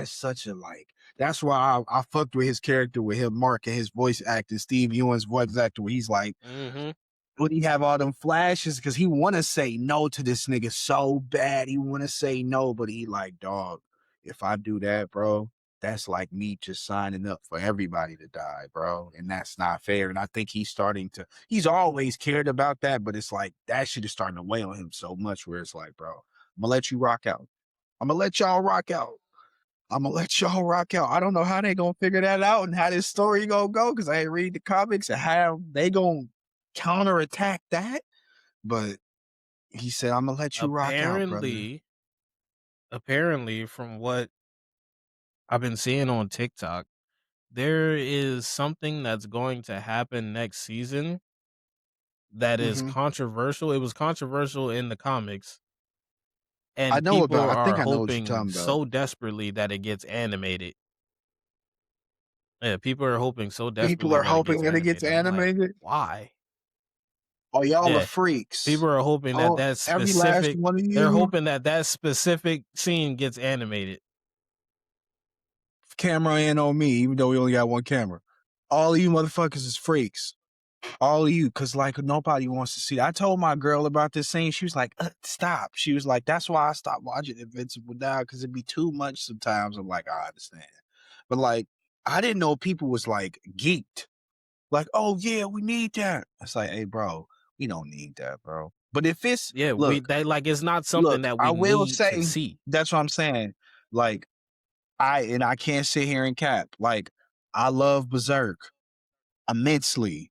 such a like. That's why I fucked with his character with him, Mark, and his voice acting, Steve Ewan's voice actor, where he's like, Mhm. would he have all them flashes? Because he want to say no to this nigga so bad. He want to say no, but he like, dog, if I do that, bro, that's like me just signing up for everybody to die, bro. And that's not fair. And I think he's always cared about that, but it's like that shit is starting to weigh on him so much where it's like, bro, I'm gonna let you rock out. I'm gonna let y'all rock out. I'm gonna let y'all rock out. I don't know how they gonna figure that out and how this story gonna go because I ain't read the comics and how they gonna counterattack that. But he said, "I'm gonna let you rock out, brother." Apparently, apparently from what I've been seeing on TikTok, there is something that's going to happen next season that is Hmm. controversial. It was controversial in the comics, I and know people about I are think I know what you're hoping talking about. so desperately that it gets animated. Yeah, people are hoping so People desperately are that it gets hoping that it gets animated. I'm like, animated? "Why?" Oh, y'all are Yeah. freaks. People are hoping that Oh, that every last specific one of they're you, hoping that that specific scene gets animated. camera in on me, even though we only got one camera. All of you motherfuckers is freaks. All of you, cause like nobody wants to see. I told my girl about this scene. She was like, "Stop." She was like, "That's why I stopped watching Invincible now, cause it'd be too much sometimes." I'm like, I understand, but like, I didn't know people was like geeked. Like, oh yeah, we need that. It's like, hey, bro, we don't need that, bro. But if it's Yeah, we look, they like it's not something look, that we I will need to say see. that's what I'm saying. Like, I can't sit here and cap. Like, I love Berserk immensely.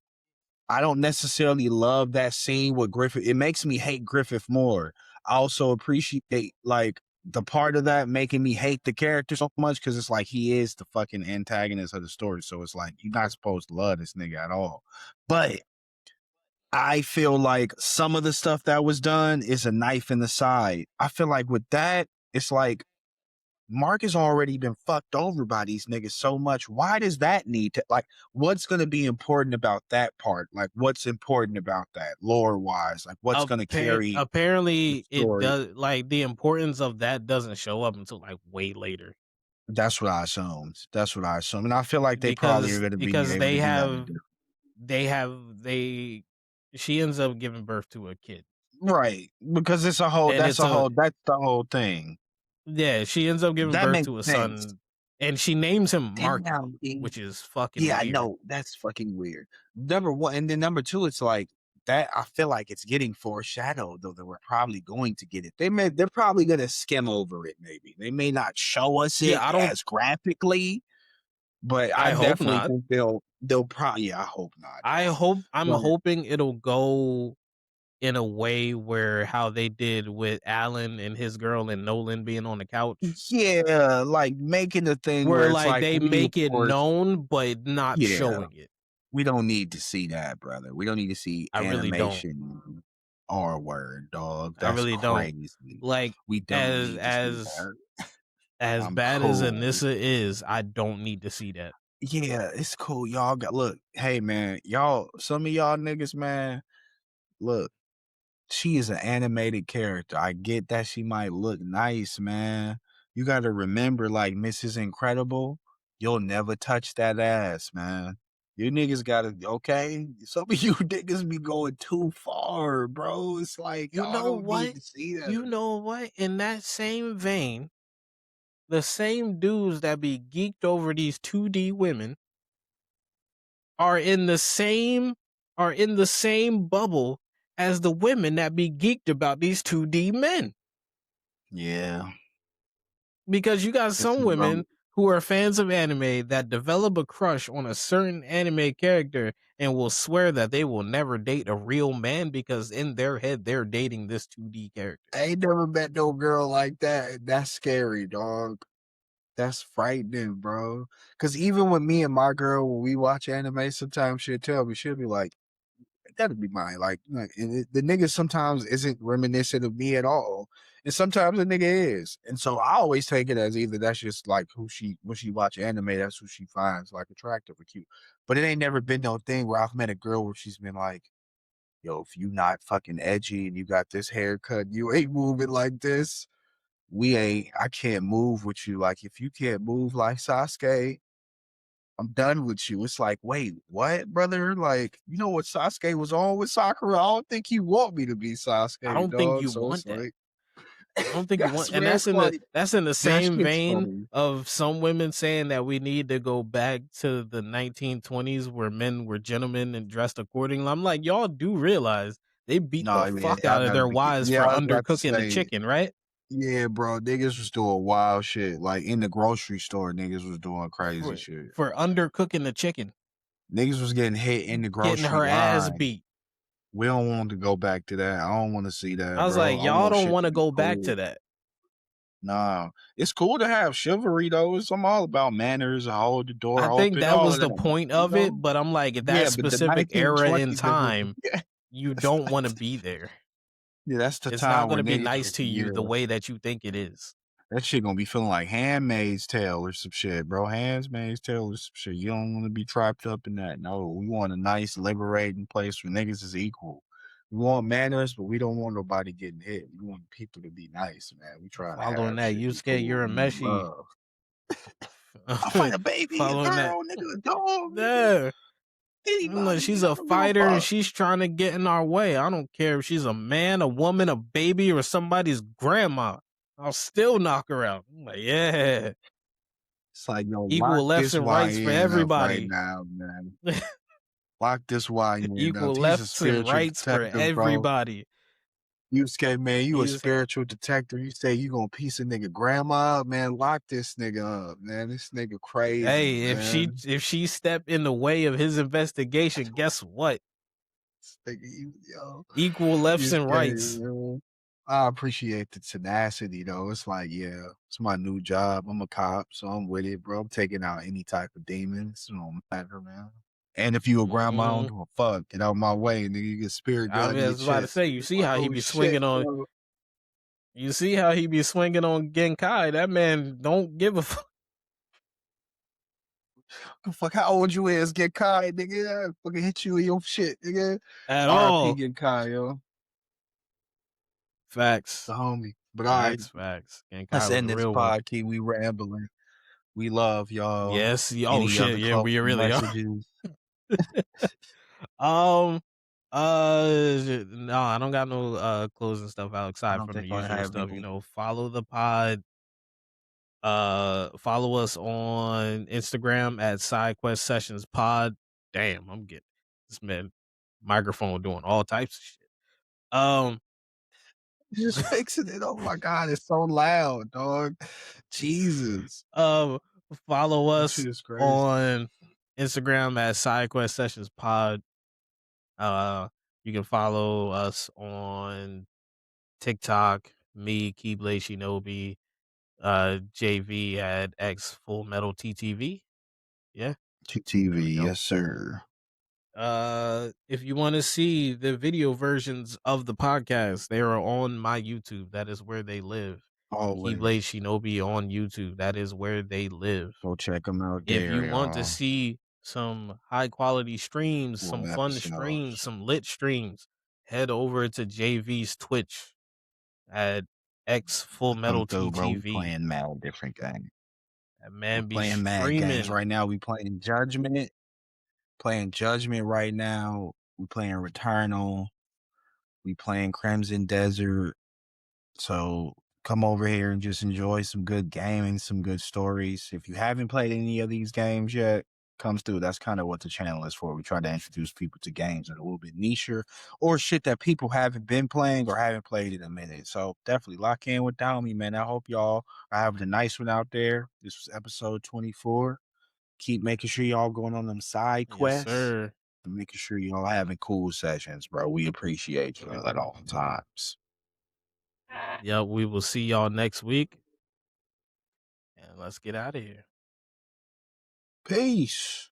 I don't necessarily love that scene with Griffith. It makes me hate Griffith more. I also appreciate like the part of that making me hate the character so much because it's like he is the fucking antagonist of the story. So it's like you're not supposed to love this nigga at all. But I feel like some of the stuff that was done is a knife in the side. I feel like with that, it's like Mark has already been fucked over by these niggas so much. Why does that need to like what's gonna be important about that part? Like what's important about that lore wise? Like what's gonna carry the Apparently, it story? does like the importance of that doesn't show up until like way later That's what I assumed. That's what I assumed. And I feel like they probably are gonna be because able to do that in a different they she ends up giving birth to a kid, right. Because it's a whole and it's a that's the whole thing. yeah, she ends up giving That birth makes to a sense. son, and she names him Marky, Damn, which is fucking yeah, I weird. know. That's fucking weird. Number one, and then number two, it's like that. I feel like it's getting foreshadowed, though that we're probably going to get it. They're probably gonna skim over it. Maybe they may not show us Yeah, it I don't. as graphically, but I I hope definitely not. think they'll probably. Yeah, I hope not, dog. I'm But hoping it'll go in a way where how they did with Alan and his girl and Nolan being on the couch, yeah, like making the thing where where it's like like they we, of make it course, known but not yeah, showing it. we don't need to see that, brother. We don't need to see I really don't. animation. R word, dog. I That's really don't. crazy. Like We don't as need to see as that. as I'm bad as cool. Anissa is, I don't need to see that. Yeah, it's cool. Y'all got look, hey man, y'all, some of y'all niggas, man, look, she is an animated character. I get that she might look nice, man. You gotta remember, like Mrs. Incredible, you'll never touch that ass, man. You niggas gotta okay. Some of you niggas be going too far, bro. It's like You y'all know don't need what? to see that. You know what? In that same vein, the same dudes that be geeked over these 2D women are in the same bubble as the women that be geeked about these 2D men. Yeah. Because you got some Listen, bro. women who are fans of anime that develop a crush on a certain anime character and will swear that they will never date a real man because in their head they're dating this 2D character. I ain't never met no girl like that. That's scary, dog. That's frightening, bro. Cause even with me and my girl, when we watch anime, sometimes she'll tell me, she'll be like, that'd be mine. And the nigga sometimes isn't reminiscent of me at all. And sometimes the nigga is. And so I always take it as either that's just like when she watch anime, that's who she finds like attractive or cute. But it ain't never been no thing where I've met a girl where she's been like, yo, if you not fucking edgy and you got this haircut, you ain't moving like this. I can't move with you. Like, if you can't move like Sasuke, I'm done with you. It's like, wait, what, brother? Like, you know what Sasuke was on with Sakura? I don't think you want me to be I Sasuke, don't think dog. you So it's want that. like, I don't think you want, that's and where it's like, that's in the that same shit's vein funny. of some women saying that we need to go back to the 1920s where men were gentlemen and dressed accordingly. I'm like, y'all do realize they beat No, the I mean, fuck y'all out of gotta their be, wives yeah, for I was about to undercooking the say, chicken, right? yeah, bro, niggas was doing wild shit. Like, in the grocery store, niggas was doing crazy For shit. undercooking the chicken, Niggas was getting hit in the getting grocery her ass line. beat. We don't want to go back to that. I don't want to see I that, was bro. like, I y'all want don't shit want to to be go back to cool. that. Nah, it's cool to have chivalry though. I'm all about manners, hold the I door think open, that all was of the that. point You of it, know? but I'm like, at that Yeah, but the specific era in 1920s, time, yeah, you it's don't want to like be there. Yeah, that's the It's not time where gonna be niggas nice get to the you year. the way that you think it is. That shit gonna be feeling like Handmaid's Tale or some shit, bro. Handmaid's Tale or some shit. You don't want to be trapped up in that. No, we want a nice, liberating place where niggas is equal. We want manners, but we don't want nobody getting hit. We want people to be nice, man. We trying to Following have that shit be Yusuke cool. We need Urameshi, love. I fight a baby, a following that. girl, nigga, a dog, nigga, Yeah. I'm like, anybody, she's nigga. I a don't give a fighter and fuck. she's trying to get in our way. I don't care if she's a man, a woman, a baby, or somebody's grandma. I'll still knock her out. I'm like, yeah, It's like, yo, lock equal lefts this and rights for YN up right everybody. now, man. Lock this YN up. Equal He's a lefts and spiritual rights for detective, bro. everybody. You scared, man. You a He's spiritual detective. You say you gonna piece a nigga grandma up, man. Lock this nigga up, man. This nigga crazy, hey, man. if she step in the way of his investigation, guess what? This nigga, yo, Equal lefts you and scared, rights. man. I appreciate the tenacity, though. It's like, yeah, it's my new job. I'm a cop, so I'm with it, bro. I'm taking out any type of demons. It don't matter, man. And if you a grandma, I don't Mm, give a fuck. Get out my way, nigga. You get spirit I gun in your was about to chest. say, It's like, oh shit, bro. you see how he be swinging on Genkai. That man don't give a fuck Fuck how old you is, get Kai, nigga. I fucking hit you in your shit, nigga. at RP all. get Kai, yo. The Facts. homie. But all right, Facts. let's Genkai was end a this real one. pod. Keep we rambling. We love y'all. Yes. Oh Any shit. other Yeah, closing we really are. messages? um. No, I don't got no closing stuff I outside don't from the think I usual have stuff. You any. know, follow the pod. Follow us on Instagram at SideQuest Sessions Pod. Damn, I'm getting this man microphone doing all types of shit. Um, Just fixing it. Oh my god, it's so loud, dog. Jesus. um, follow That us shit is crazy. on Instagram at SideQuest Sessions Pod. Uh, you can follow us on TikTok, me, Keyblade Shinobi, JV at X Full Metal TTV. Yeah, there we TTV, go. yes, sir. If you want to see the video versions of the podcast, they are on my YouTube. That is where they live. Keyblade Always. Shinobi on YouTube. That is where they live. Go check them out If there, you want to y'all. see some high quality streams, some Full fun streams, episodes. some lit streams, head over to JV's Twitch at X Full Come Metal through, bro. We TTV. playing mad different games. That We're man be playing mad games streaming. right now. We playing Judgment. Playing Judgment right now. We playing Returnal. We playing Crimson Desert. So come over here and just enjoy some good gaming, some good stories. If you haven't played any of these games yet, comes through. That's kind of what the channel is for. We try to introduce people to games that are a little bit nicher or shit that people haven't been playing or haven't played in a minute. So definitely lock in with Domi, man. I hope y'all are having a nice one out there. This was episode 24. Keep making sure y'all going on them side Yes, quests sir. and making sure y'all having cool sessions, bro. We appreciate you at all times. Yep, we will see y'all next week. And let's get out of here. Peace.